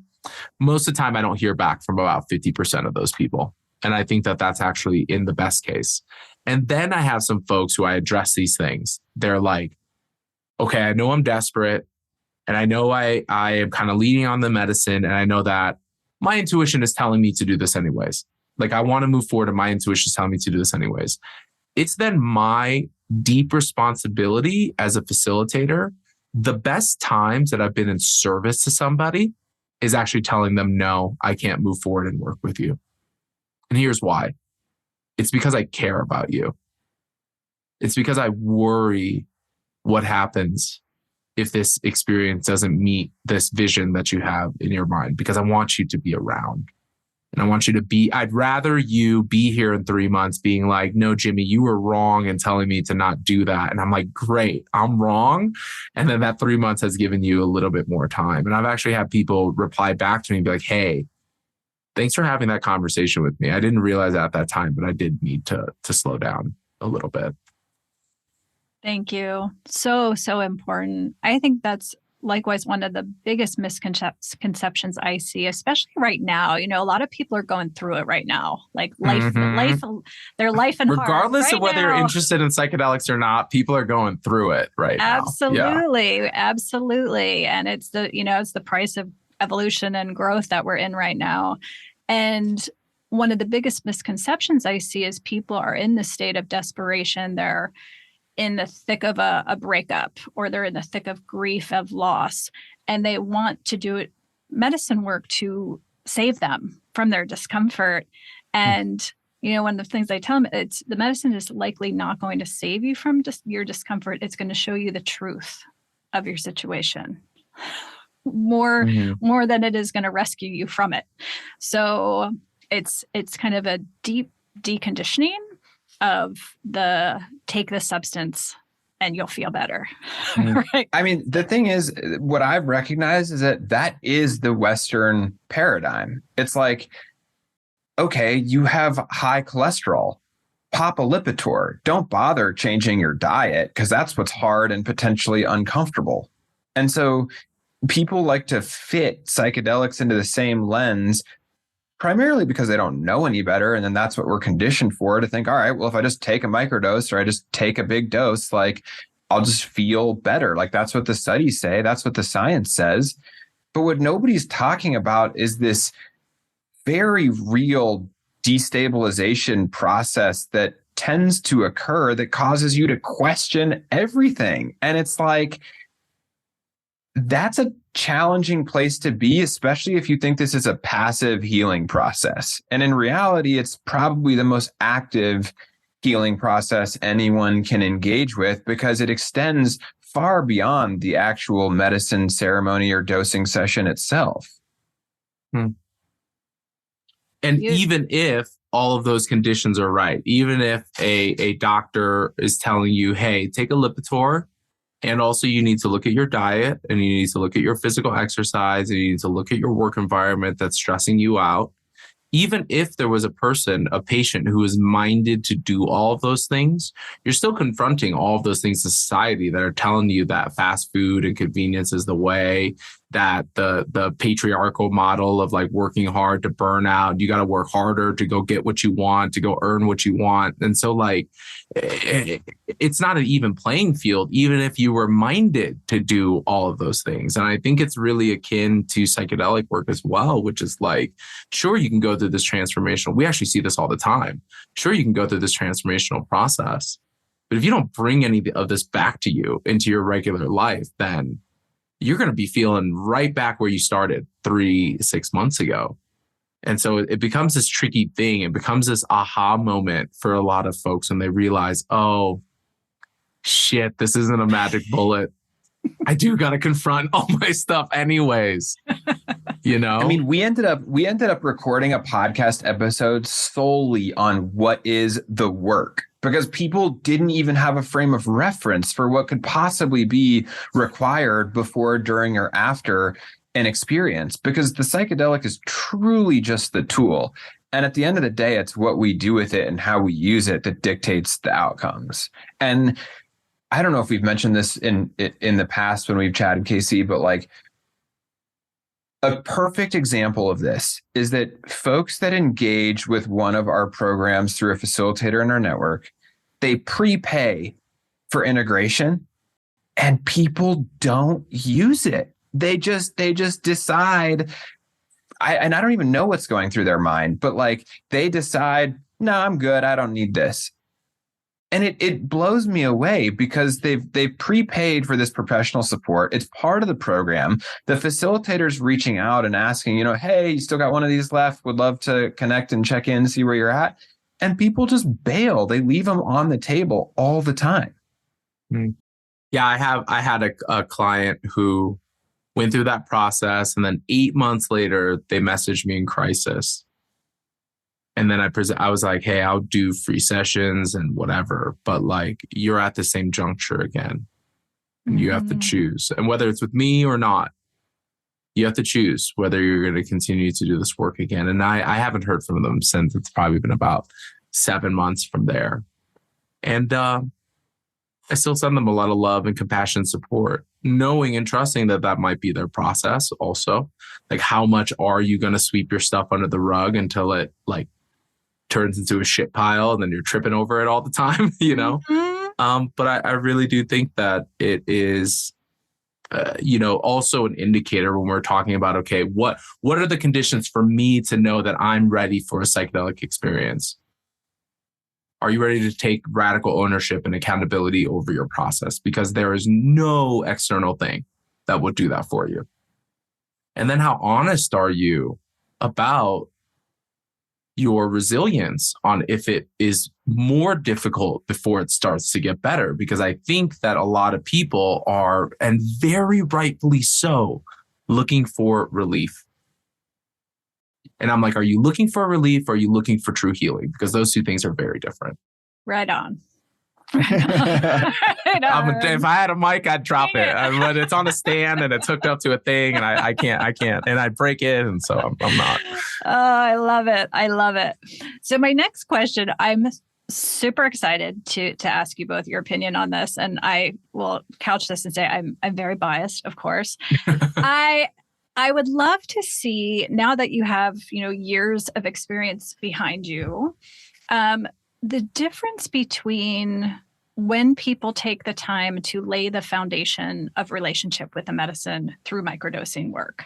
Most of the time, I don't hear back from about 50% of those people. And I think that that's actually in the best case. And then I have some folks who I address these things. They're like, okay, I know I'm desperate. And I know I am kind of leaning on the medicine. And I know that my intuition is telling me to do this anyways. Like, I want to move forward and my intuition is telling me to do this anyways. It's then my deep responsibility as a facilitator. The best times that I've been in service to somebody is actually telling them, no, I can't move forward and work with you. And here's why. It's because I care about you. It's because I worry what happens if this experience doesn't meet this vision that you have in your mind, because I want you to be around. And I want you to be, I'd rather you be here in 3 months being like, no, Jimmy, you were wrong in telling me to not do that. And I'm like, great, I'm wrong. And then that 3 months has given you a little bit more time. And I've actually had people reply back to me and be like, hey, thanks for having that conversation with me. I didn't realize at that time, but I did need to slow down. a little bit. Thank you. So, so important. I think that's likewise one of the biggest misconceptions I see, especially right now. You know, a lot of people are going through it right now, like their life and regardless heart, of whether you're interested in psychedelics or not, people are going through it right now. Absolutely. Absolutely. And it's the price of evolution and growth that we're in right now. And one of the biggest misconceptions I see is people are in this state of desperation. They're in the thick of a breakup, or they're in the thick of grief, of loss, and they want to do medicine work to save them from their discomfort. And, one of the things I tell them, it's the medicine is likely not going to save you from just your discomfort. It's going to show you the truth of your situation more than it is going to rescue you from it. So it's kind of a deep deconditioning of take the substance and you'll feel better. Right. I mean, the thing is, what I've recognized is that is the Western paradigm. It's like, okay, you have high cholesterol, pop a Lipitor. Don't bother changing your diet because that's what's hard and potentially uncomfortable. And so people like to fit psychedelics into the same lens, primarily because they don't know any better. And then that's what we're conditioned for, to think, all right, well, if I just take a microdose or I just take a big dose, like I'll just feel better. Like that's what the studies say. That's what the science says. But what nobody's talking about is this very real destabilization process that tends to occur that causes you to question everything. And it's like, that's a challenging place to be, especially if you think this is a passive healing process. And in reality, it's probably the most active healing process anyone can engage with, because it extends far beyond the actual medicine ceremony or dosing session itself. And even if all of those conditions are right, even if a doctor is telling you, hey, take a Lipitor, and also you need to look at your diet, and you need to look at your physical exercise, and you need to look at your work environment that's stressing you out. Even if there was a patient who is minded to do all of those things, you're still confronting all of those things in society that are telling you that fast food and convenience is the way, that the patriarchal model of like working hard to burn out, you got to work harder to go get what you want, to go earn what you want. And so like, it's not an even playing field, even if you were minded to do all of those things. And I think it's really akin to psychedelic work as well, which is like, sure, you can go through this transformational. We actually see this all the time. Sure, you can go through this transformational process, but if you don't bring any of this back to you into your regular life, then you're going to be feeling right back where you started 3-6 months ago. And so it becomes this tricky thing. It becomes this aha moment for a lot of folks when they realize, oh, shit, this isn't a magic bullet. I do got to confront all my stuff anyways. I mean, we ended up recording a podcast episode solely on what is the work, because people didn't even have a frame of reference for what could possibly be required before, during, or after an experience, because the psychedelic is truly just the tool. And at the end of the day, it's what we do with it and how we use it that dictates the outcomes. And I don't know if we've mentioned this in the past when we've chatted, Casey, but like a perfect example of this is that folks that engage with one of our programs through a facilitator in our network, they prepay for integration, and people don't use it. They just decide, I don't even know what's going through their mind, but like they decide, no, I'm good. I don't need this. And it blows me away, because they've prepaid for this professional support. It's part of the program. The facilitator's reaching out and asking, hey, you still got one of these left? Would love to connect and check in, see where you're at. And people just bail. They leave them on the table all the time. Yeah, I had a client who went through that process, and then 8 months later, they messaged me in crisis. And then I was like, hey, I'll do free sessions and whatever, but like, you're at the same juncture again. And you have to choose. And whether it's with me or not, you have to choose whether you're going to continue to do this work again. And I haven't heard from them since. It's probably been about 7 months from there. And I still send them a lot of love and compassion and support, knowing and trusting that that might be their process also. Like, how much are you going to sweep your stuff under the rug until it like turns into a shit pile and then you're tripping over it all the time, you know? But I really do think that it is, also an indicator when we're talking about, okay, what are the conditions for me to know that I'm ready for a psychedelic experience? Are you ready to take radical ownership and accountability over your process? Because there is no external thing that would do that for you. And then how honest are you about your resilience on if it is more difficult before it starts to get better? Because I think that a lot of people are, and very rightfully so, looking for relief. And I'm like, are you looking for relief or are you looking for true healing? Because those two things are very different. Right on. If I had a mic, I'd drop it. But it's on a stand and it's hooked up to a thing and I can't. And I'd break it. And so I'm not. Oh, I love it. I love it. So my next question, I'm super excited to ask you both your opinion on this. And I will couch this and say I'm very biased, of course. I would love to see, now that you have, years of experience behind you, the difference between when people take the time to lay the foundation of relationship with the medicine through microdosing work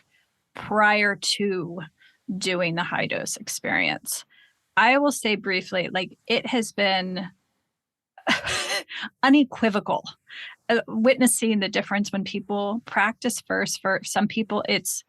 prior to doing the high dose experience. I will say briefly, like, it has been unequivocal witnessing the difference when people practice first. For some people, it's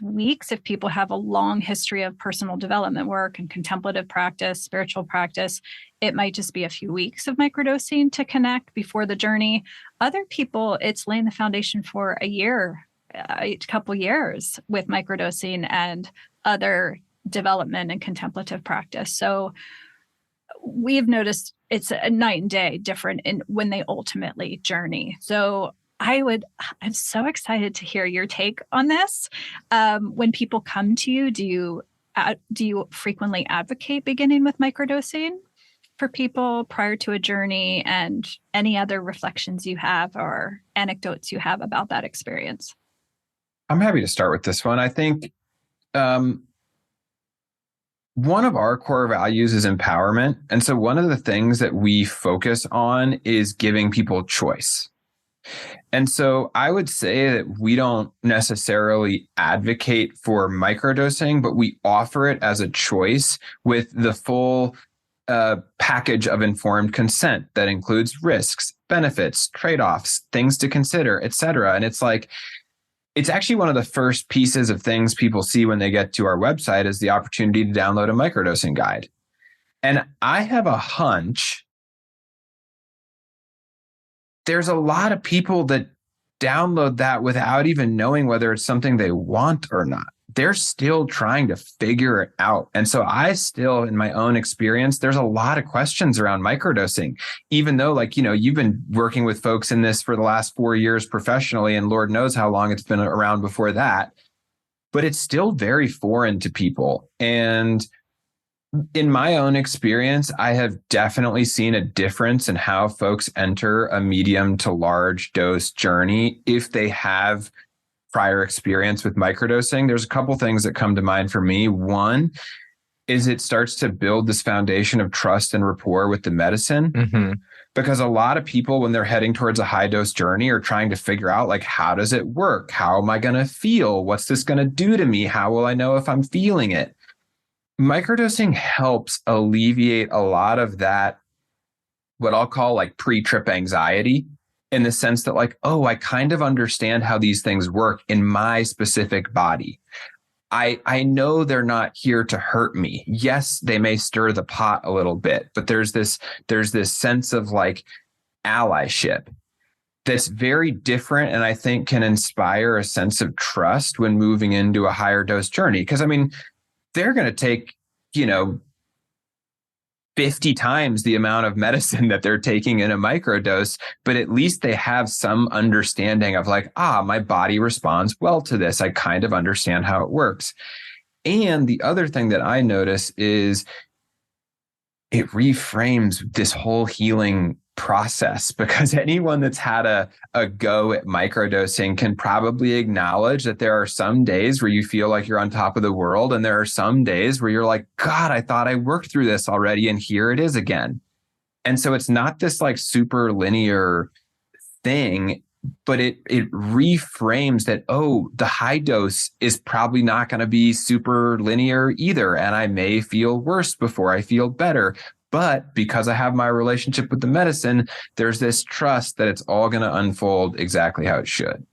weeks. If people have a long history of personal development work and contemplative practice, spiritual practice, it might just be a few weeks of microdosing to connect before the journey. Other people, it's laying the foundation for a year, a couple years with microdosing and other development and contemplative practice. So we've noticed it's a night and day different in when they ultimately journey. So I'm so excited to hear your take on this. When people come to you, do you frequently advocate beginning with microdosing for people prior to a journey, and any other reflections you have or anecdotes you have about that experience? I'm happy to start with this one. I think one of our core values is empowerment. And so one of the things that we focus on is giving people choice. And so I would say that we don't necessarily advocate for microdosing, but we offer it as a choice with the full package of informed consent that includes risks, benefits, trade-offs, things to consider, et cetera. And it's like, it's actually one of the first pieces of things people see when they get to our website is the opportunity to download a microdosing guide. And I have a hunch there's a lot of people that download that without even knowing whether it's something they want or not. They're still trying to figure it out. And so I still, in my own experience, there's a lot of questions around microdosing, even though, like, you've been working with folks in this for the last 4 years professionally, and Lord knows how long it's been around before that, but it's still very foreign to people. And in my own experience, I have definitely seen a difference in how folks enter a medium to large dose journey if they have prior experience with microdosing. There's a couple things that come to mind for me. One is it starts to build this foundation of trust and rapport with the medicine. Mm-hmm. Because a lot of people, when they're heading towards a high dose journey, are trying to figure out, like, how does it work? How am I going to feel? What's this going to do to me? How will I know if I'm feeling it? Microdosing helps alleviate a lot of that, what I'll call like pre-trip anxiety, in the sense that, like, oh, I kind of understand how these things work in my specific body. I know they're not here to hurt me. Yes, they may stir the pot a little bit, but there's this sense of like allyship that's very different, and I think can inspire a sense of trust when moving into a higher dose journey. Because I mean, they're going to take, 50 times the amount of medicine that they're taking in a microdose, but at least they have some understanding of like, my body responds well to this. I kind of understand how it works. And the other thing that I notice is it reframes this whole healing process, because anyone that's had a go at microdosing can probably acknowledge that there are some days where you feel like you're on top of the world. And there are some days where you're like, God, I thought I worked through this already. And here it is again. And so it's not this like super linear thing, but it reframes that, oh, the high dose is probably not going to be super linear either. And I may feel worse before I feel better. But because I have my relationship with the medicine, there's this trust that it's all going to unfold exactly how it should.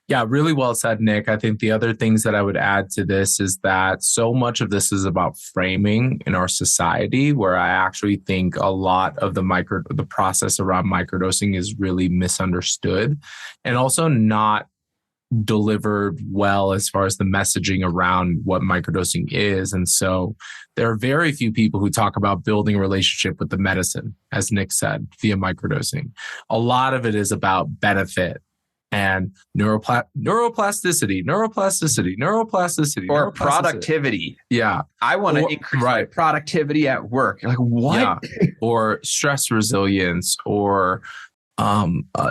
Yeah, really well said, Nick. I think the other things that I would add to this is that so much of this is about framing in our society, where I actually think a lot of the process around microdosing is really misunderstood and also not delivered well as far as the messaging around what microdosing is. And so there are very few people who talk about building a relationship with the medicine, as Nick said, via microdosing. A lot of it is about benefit and neuroplasticity, or productivity. Yeah. I want to increase my productivity at work. Like, what? Yeah. Or stress resilience, or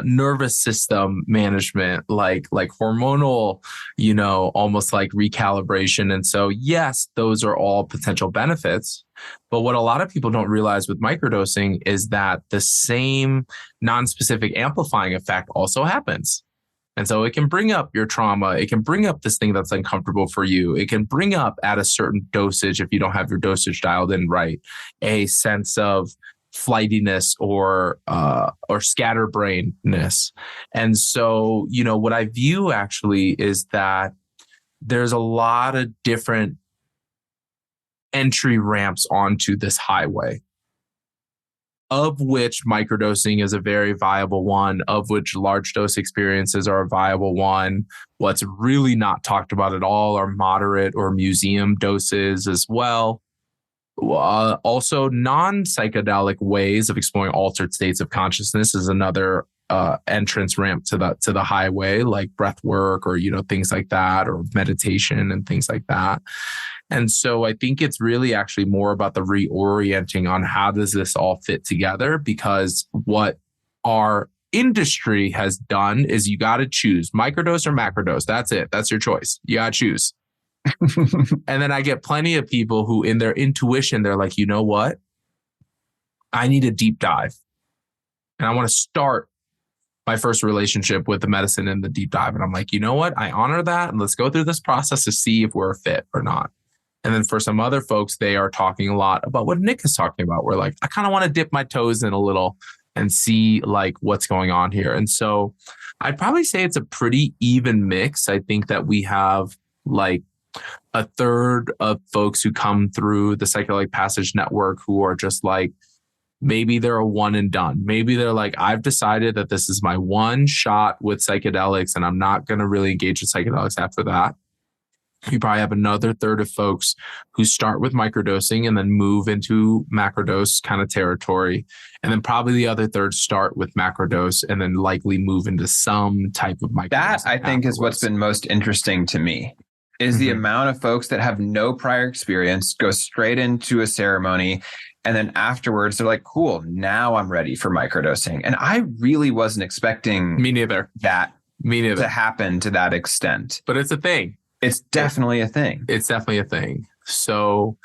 nervous system management, like hormonal, almost like recalibration. And so, yes, those are all potential benefits. But what a lot of people don't realize with microdosing is that the same non-specific amplifying effect also happens. And so it can bring up your trauma. It can bring up this thing that's uncomfortable for you. It can bring up at a certain dosage, if you don't have your dosage dialed in right, a sense of flightiness or scatterbrainness. And so, what I view actually is that there's a lot of different entry ramps onto this highway, of which microdosing is a very viable one, of which large dose experiences are a viable one. What's really not talked about at all are moderate or museum doses as well. Also, non-psychedelic ways of exploring altered states of consciousness is another entrance ramp to the highway, like breath work or things like that, or meditation and things like that. And so I think it's really actually more about the reorienting on how does this all fit together, because what our industry has done is you got to choose microdose or macrodose. That's it. That's your choice. You got to choose. And then I get plenty of people who in their intuition, they're like, you know what? I need a deep dive. And I want to start my first relationship with the medicine in the deep dive. And I'm like, you know what? I honor that. And let's go through this process to see if we're a fit or not. And then for some other folks, they are talking a lot about what Nick is talking about. We're like, I kind of want to dip my toes in a little and see like what's going on here. And so I'd probably say it's a pretty even mix. I think that we have like a third of folks who come through the Psychedelic Passage network who are just like, maybe they're a one and done. Maybe they're like, I've decided that this is my one shot with psychedelics and I'm not going to really engage with psychedelics after that. You probably have another third of folks who start with microdosing and then move into macrodose kind of territory. And then probably the other third start with macrodose and then likely move into some type of microdose. That I think is what's been most interesting to me is the amount of folks that have no prior experience, go straight into a ceremony. And then afterwards, they're like, cool, now I'm ready for microdosing. And I really wasn't expecting Me neither. to happen to that extent. But it's a thing. It's definitely a thing. It's definitely a thing. So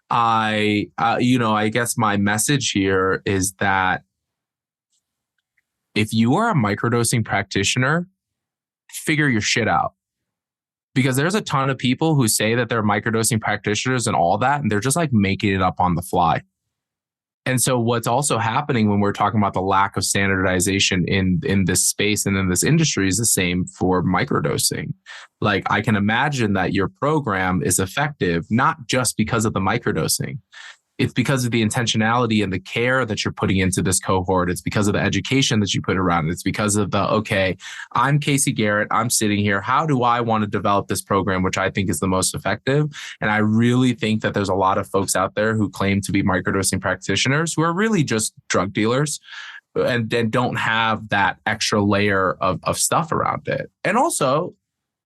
I guess my message here is that if you are a microdosing practitioner, figure your shit out. Because there's a ton of people who say that they're microdosing practitioners and all that, and they're just like making it up on the fly. And so what's also happening when we're talking about the lack of standardization in this space and in this industry is the same for microdosing. Like I can imagine that your program is effective, not just because of the microdosing. It's because of the intentionality and the care that you're putting into this cohort. It's because of the education that you put around it. It's because of okay, I'm Casey Garrett. I'm sitting here. How do I want to develop this program, which I think is the most effective? And I really think that there's a lot of folks out there who claim to be microdosing practitioners who are really just drug dealers and don't have that extra layer of stuff around it. And also,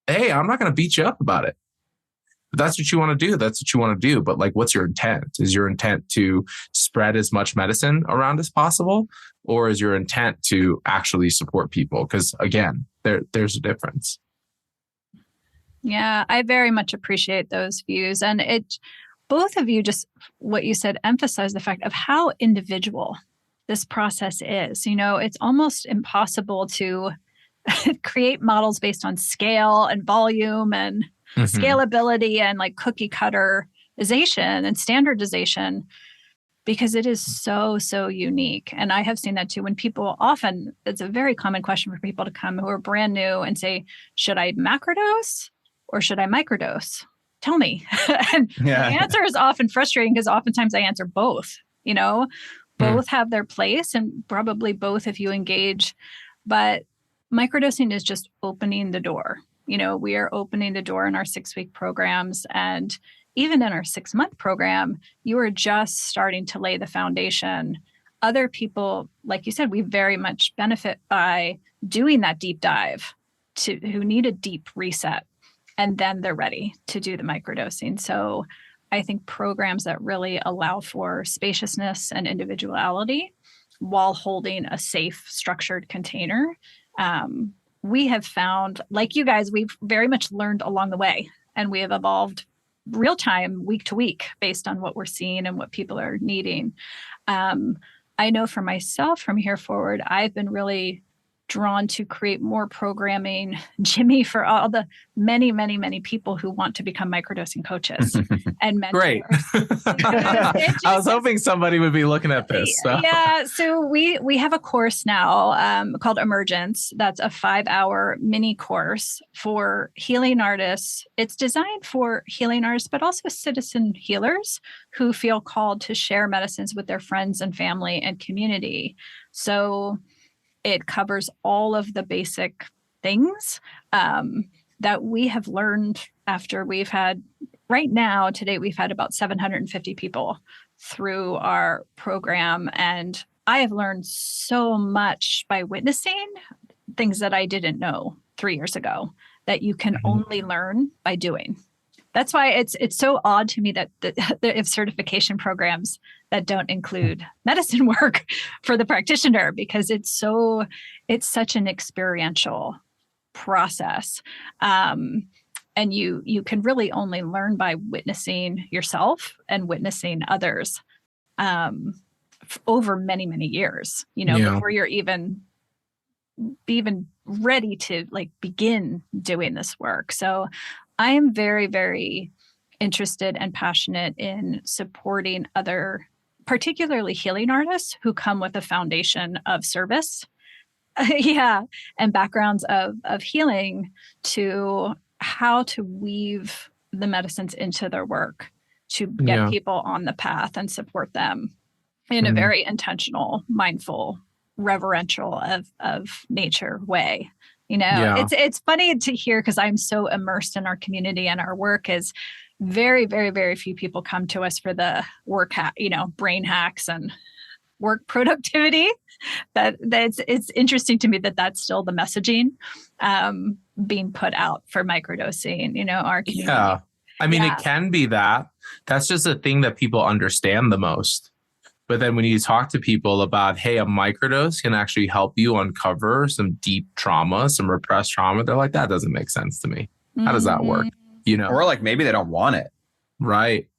hey, I'm not going to beat you up about it. that's what you want to do. That's what you want to do. But like, what's your intent? Is your intent to spread as much medicine around as possible? Or is your intent to actually support people? Because again, there's a difference. Yeah, I very much appreciate those views. And both of you, just what you said, emphasize the fact of how individual this process is. It's almost impossible to create models based on scale and volume and scalability and like cookie cutterization and standardization, because it is so, so unique. And I have seen that too when people often, it's a very common question for people to come who are brand new and say, should I macrodose or should I microdose? Tell me. And the answer is often frustrating because oftentimes I answer both, both have their place and probably both if you engage, but microdosing is just opening the door. We are opening the door in our 6-week programs, and even in our 6-month program, you are just starting to lay the foundation. Other people, like you said, we very much benefit by doing that deep dive who need a deep reset, and then they're ready to do the microdosing. So I think programs that really allow for spaciousness and individuality while holding a safe, structured container, we have found, like you guys, we've very much learned along the way, and we have evolved real time, week to week, based on what we're seeing and what people are needing. I know for myself from here forward, I've been really drawn to create more programming, Jimmy, for all the many, many, many people who want to become microdosing coaches and mentors. Great. I was hoping somebody would be looking at this. So. Yeah. So we have a course now called Emergence. That's a 5-hour mini course for healing artists. It's designed for healing artists, but also citizen healers who feel called to share medicines with their friends and family and community. So it covers all of the basic things that we have learned after we've had, right now, to date, we've had about 750 people through our program. And I have learned so much by witnessing things that I didn't know 3 years ago that you can only learn by doing. That's why it's so odd to me that there are certification programs that don't include medicine work for the practitioner, because it's such an experiential process. And you can really only learn by witnessing yourself and witnessing others over many, many years, before you're even ready to like begin doing this work. So I am very, very interested and passionate in supporting other, particularly healing artists who come with a foundation of service, and backgrounds of healing, to how to weave the medicines into their work to get people on the path and support them in a very intentional, mindful, reverential of nature way. It's funny to hear, because I'm so immersed in our community, and our work is very, very, very few people come to us for the work, brain hacks and work productivity. It's interesting to me that that's still the messaging being put out for microdosing, our community. Yeah. I mean, it can be that. That's just a thing that people understand the most. But then when you talk to people about, hey, a microdose can actually help you uncover some deep trauma, some repressed trauma, they're like, that doesn't make sense to me. How does that work? Or like maybe they don't want it. Right.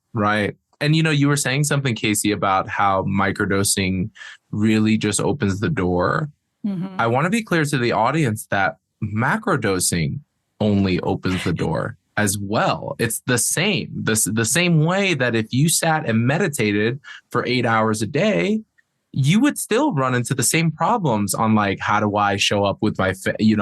And, you were saying something, Casey, about how microdosing really just opens the door. I want to be clear to the audience that macrodosing only opens the door as well. It's the same. The same way that if you sat and meditated for 8 hours a day, you would still run into the same problems on like, how do I show up with my,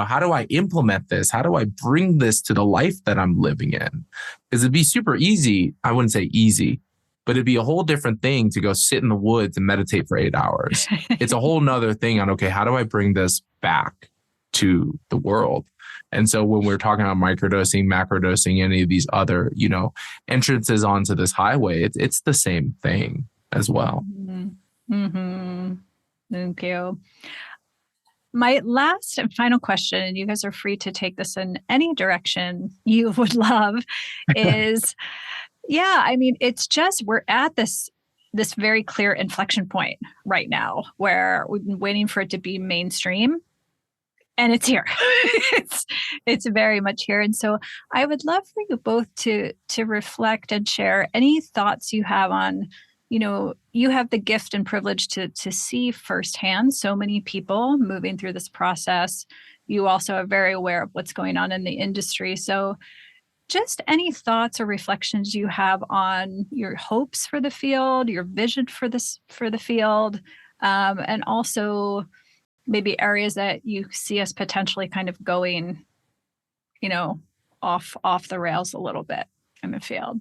how do I implement this? How do I bring this to the life that I'm living in? Because it'd be super easy. I wouldn't say easy, but it'd be a whole different thing to go sit in the woods and meditate for 8 hours. It's a whole nother thing on, okay, how do I bring this back to the world? And so when we're talking about microdosing, macrodosing, any of these other, entrances onto this highway, it's the same thing as well. Thank you. My last and final question, and you guys are free to take this in any direction you would love, is, it's just we're at this very clear inflection point right now where we've been waiting for it to be mainstream, and it's here. it's very much here. And so I would love for you both to reflect and share any thoughts you have on, you have the gift and privilege to see firsthand so many people moving through this process. You also are very aware of what's going on in the industry. So just any thoughts or reflections you have on your hopes for the field, your vision for the field, and also maybe areas that you see us potentially kind of going, off the rails a little bit in the field.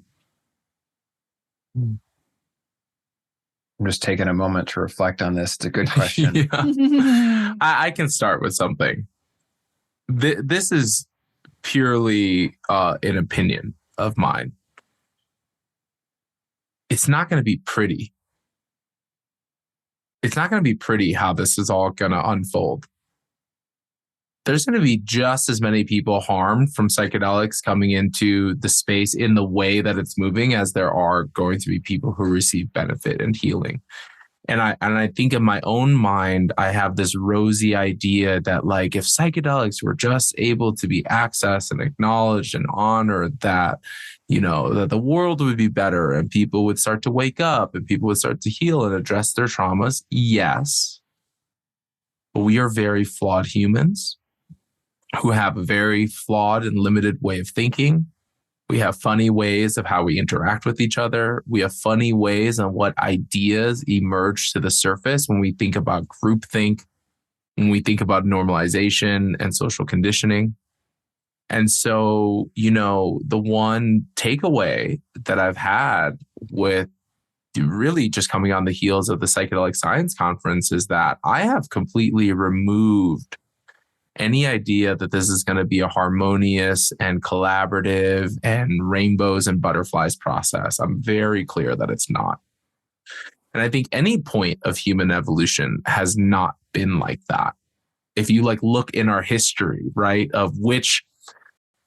I'm just taking a moment to reflect on this. It's a good question. I can start with something. This is purely an opinion of mine. It's not going to be pretty. It's not going to be pretty how this is all going to unfold. There's going to be just as many people harmed from psychedelics coming into the space in the way that it's moving as there are going to be people who receive benefit and healing. And I think in my own mind, I have this rosy idea that like if psychedelics were just able to be accessed and acknowledged and honored, that that the world would be better and people would start to wake up and people would start to heal and address their traumas. Yes. But we are very flawed humans who have a very flawed and limited way of thinking. We have funny ways of how we interact with each other. We have funny ways on what ideas emerge to the surface when we think about groupthink, when we think about normalization and social conditioning. And so, the one takeaway that I've had with really just coming on the heels of the Psychedelic Science Conference is that I have completely removed any idea that this is going to be a harmonious and collaborative and rainbows and butterflies process. I'm very clear that it's not. And I think any point of human evolution has not been like that. If you look in our history, right, of which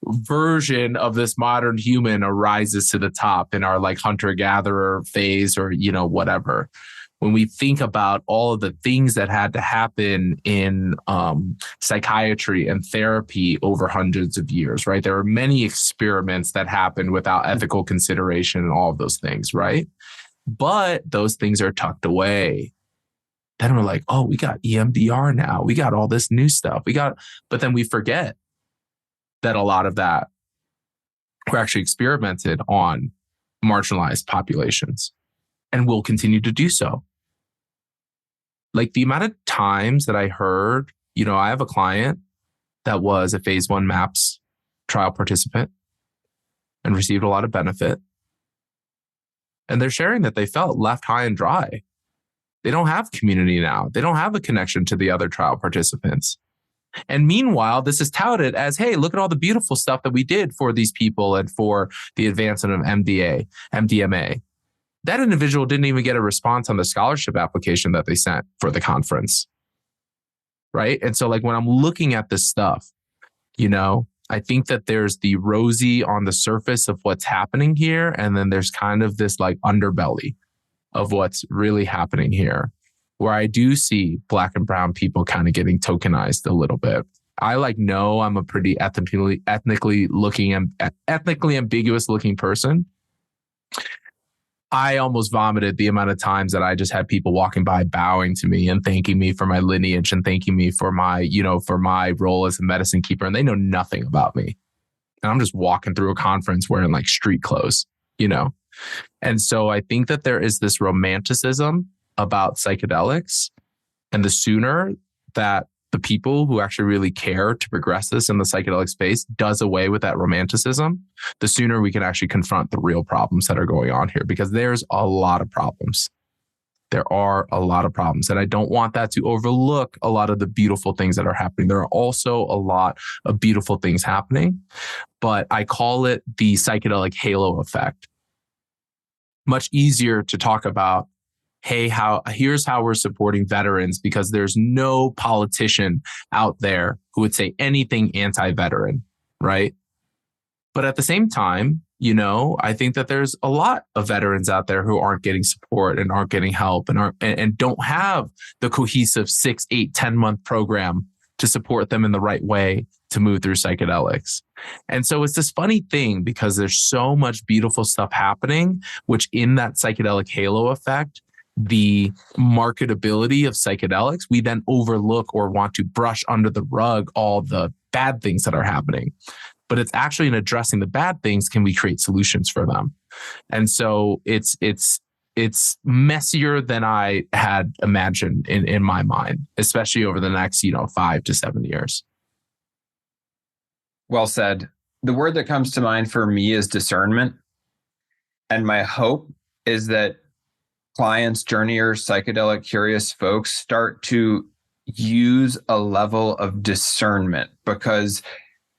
version of this modern human arises to the top in our hunter-gatherer phase or, whatever. When we think about all of the things that had to happen in psychiatry and therapy over hundreds of years, right? There are many experiments that happened without ethical consideration and all of those things, right? But those things are tucked away. Then we're like, oh, we got EMDR now. We got all this new stuff. But then we forget that a lot of that were actually experimented on marginalized populations and will continue to do so. The amount of times that I heard, I have a client that was a phase 1 MAPS trial participant and received a lot of benefit. And they're sharing that they felt left high and dry. They don't have community now. They don't have a connection to the other trial participants. And meanwhile, this is touted as, hey, look at all the beautiful stuff that we did for these people and for the advancement of MDMA. That individual didn't even get a response on the scholarship application that they sent for the conference. Right. And so when I'm looking at this stuff, I think that there's the rosy on the surface of what's happening here. And then there's kind of this underbelly of what's really happening here, where I do see Black and brown people kind of getting tokenized a little bit. I know I'm a pretty ethnically ambiguous looking person. I almost vomited the amount of times that I just had people walking by bowing to me and thanking me for my lineage and thanking me for my, for my role as a medicine keeper. And they know nothing about me. And I'm just walking through a conference wearing street clothes, And so I think that there is this romanticism about psychedelics. And the sooner that the people who actually really care to progress this in the psychedelic space does away with that romanticism, the sooner we can actually confront the real problems that are going on here, because there's a lot of problems. There are a lot of problems. And I don't want that to overlook a lot of the beautiful things that are happening. There are also a lot of beautiful things happening, but I call it the psychedelic halo effect. Much easier to talk about hey, here's how we're supporting veterans, because there's no politician out there who would say anything anti-veteran, right? But at the same time, I think that there's a lot of veterans out there who aren't getting support and aren't getting help and don't have the cohesive 6, 8, 10-month program to support them in the right way to move through psychedelics. And so it's this funny thing, because there's so much beautiful stuff happening, which in that psychedelic halo effect, the marketability of psychedelics, we then overlook or want to brush under the rug all the bad things that are happening. But it's actually in addressing the bad things, can we create solutions for them? And so it's messier than I had imagined in my mind, especially over the next 5 to 7 years. Well said. The word that comes to mind for me is discernment. And my hope is that clients, journeyers, psychedelic curious folks start to use a level of discernment, because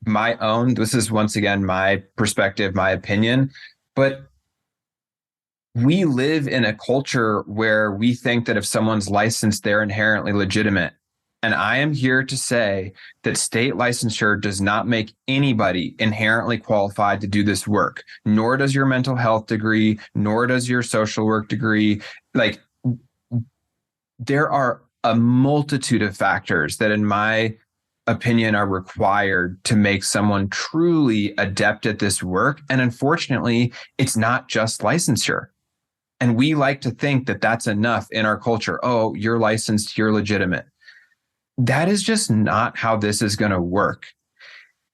this is once again my perspective, my opinion, but we live in a culture where we think that if someone's licensed, they're inherently legitimate. And I am here to say that state licensure does not make anybody inherently qualified to do this work, nor does your mental health degree, nor does your social work degree. Like, there are a multitude of factors that, in my opinion, are required to make someone truly adept at this work. And unfortunately, it's not just licensure. And we like to think that that's enough in our culture. Oh, you're licensed, you're legitimate. That is just not how this is going to work.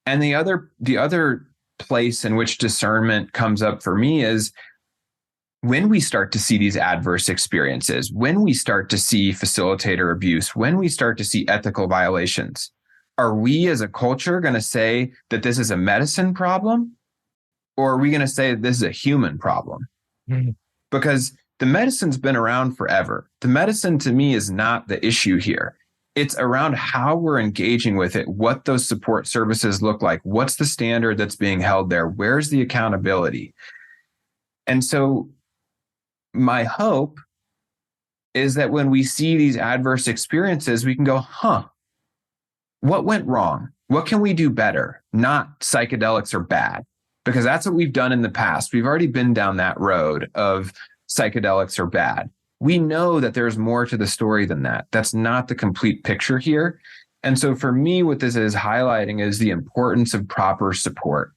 And the other place in which discernment comes up for me is when we start to see these adverse experiences, when we start to see facilitator abuse, when we start to see ethical violations. Are we as a culture going to say that this is a medicine problem? Or are we going to say that this is a human problem? Mm-hmm. Because the medicine's been around forever. The medicine to me is not the issue here. It's around how we're engaging with it, what those support services look like, what's the standard that's being held there, where's the accountability? And so my hope is that when we see these adverse experiences, we can go, what went wrong? What can we do better? Not psychedelics are bad, because that's what we've done in the past. We've already been down that road of psychedelics are bad. We know that there's more to the story than that. That's not the complete picture here. And so for me, what this is highlighting is the importance of proper support.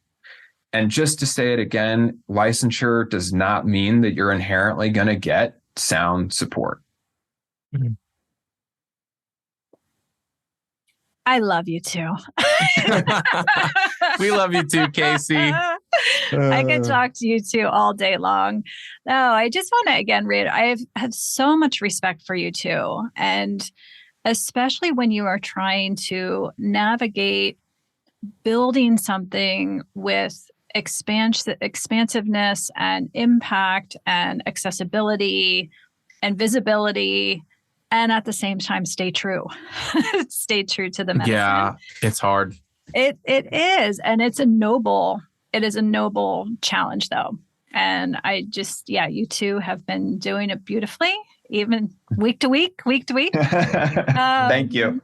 And just to say it again, licensure does not mean that you're inherently going to get sound support. Mm-hmm. I love you too. We love you too, Casey. I could talk to you too all day long. No, I just want to again reiterate, I have so much respect for you too. And especially when you are trying to navigate building something with expansiveness and impact and accessibility and visibility, and at the same time, stay true. Stay true to the medicine. Yeah, it's hard. It is. And it is a noble challenge though. And I just, you two have been doing it beautifully, even week to week. Thank you.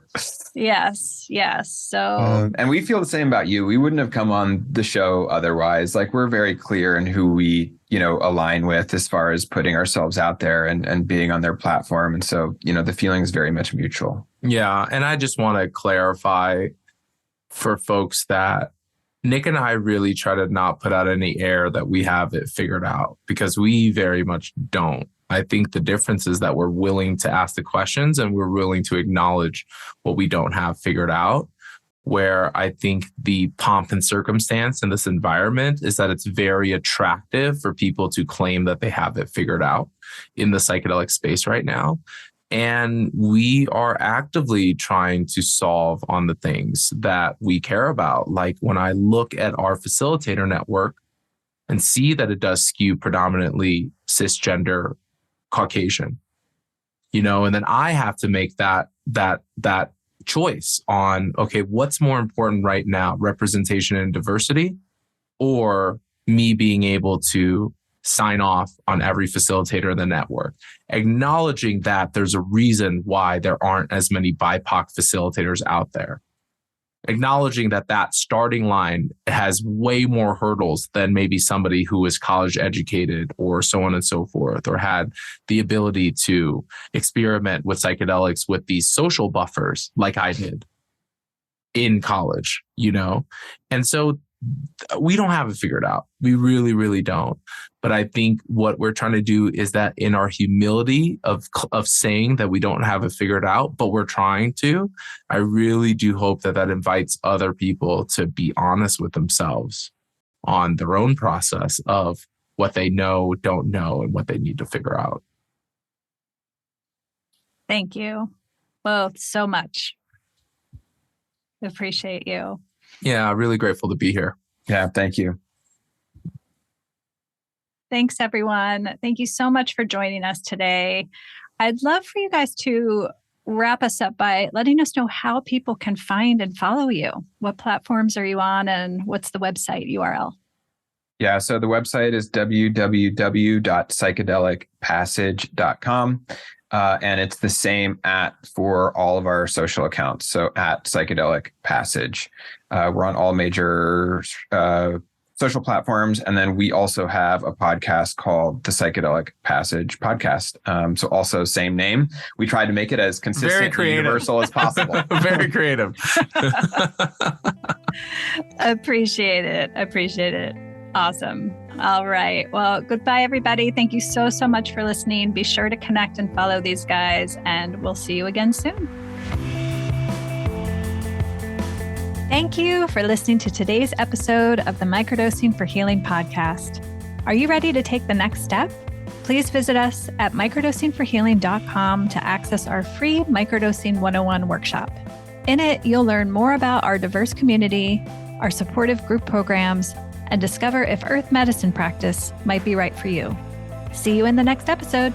Yes. So, and we feel the same about you. We wouldn't have come on the show otherwise. Like, we're very clear in who we, align with as far as putting ourselves out there and being on their platform. And so, the feeling is very much mutual. Yeah. And I just want to clarify for folks that Nick and I really try to not put out any air that we have it figured out, because we very much don't. I think the difference is that we're willing to ask the questions and we're willing to acknowledge what we don't have figured out. Where I think the pomp and circumstance in this environment is that it's very attractive for people to claim that they have it figured out in the psychedelic space right now. And we are actively trying to solve on the things that we care about. Like when I look at our facilitator network and see that it does skew predominantly cisgender Caucasian, and then I have to make that choice on, okay, what's more important right now, representation and diversity, or me being able to sign off on every facilitator in the network, acknowledging that there's a reason why there aren't as many BIPOC facilitators out there, acknowledging that that starting line has way more hurdles than maybe somebody who is college educated or so on and so forth, or had the ability to experiment with psychedelics with these social buffers like I did in college, And so we don't have it figured out. We really, really don't. But I think what we're trying to do is that in our humility of saying that we don't have it figured out, but we're trying to, I really do hope that that invites other people to be honest with themselves on their own process of what they know, don't know, and what they need to figure out. Thank you both so much. Appreciate you. Yeah, really grateful to be here. Yeah, thank you. Thanks, everyone. Thank you so much for joining us today. I'd love for you guys to wrap us up by letting us know how people can find and follow you. What platforms are you on, and what's the website URL? Yeah, so the website is www.psychedelicpassage.com. And it's the same for all of our social accounts. So at Psychedelic Passage. We're on all major social platforms. And then we also have a podcast called the Psychedelic Passage Podcast. So also same name. We tried to make it as consistent and universal as possible. Very creative. Appreciate it. Awesome. All right. Well, goodbye, everybody. Thank you so much for listening. Be sure to connect and follow these guys, and we'll see you again soon. Thank you for listening to today's episode of the Microdosing for Healing podcast. Are you ready to take the next step? Please visit us at microdosingforhealing.com to access our free Microdosing 101 workshop. In it, you'll learn more about our diverse community, our supportive group programs, and discover if earth medicine practice might be right for you. See you in the next episode.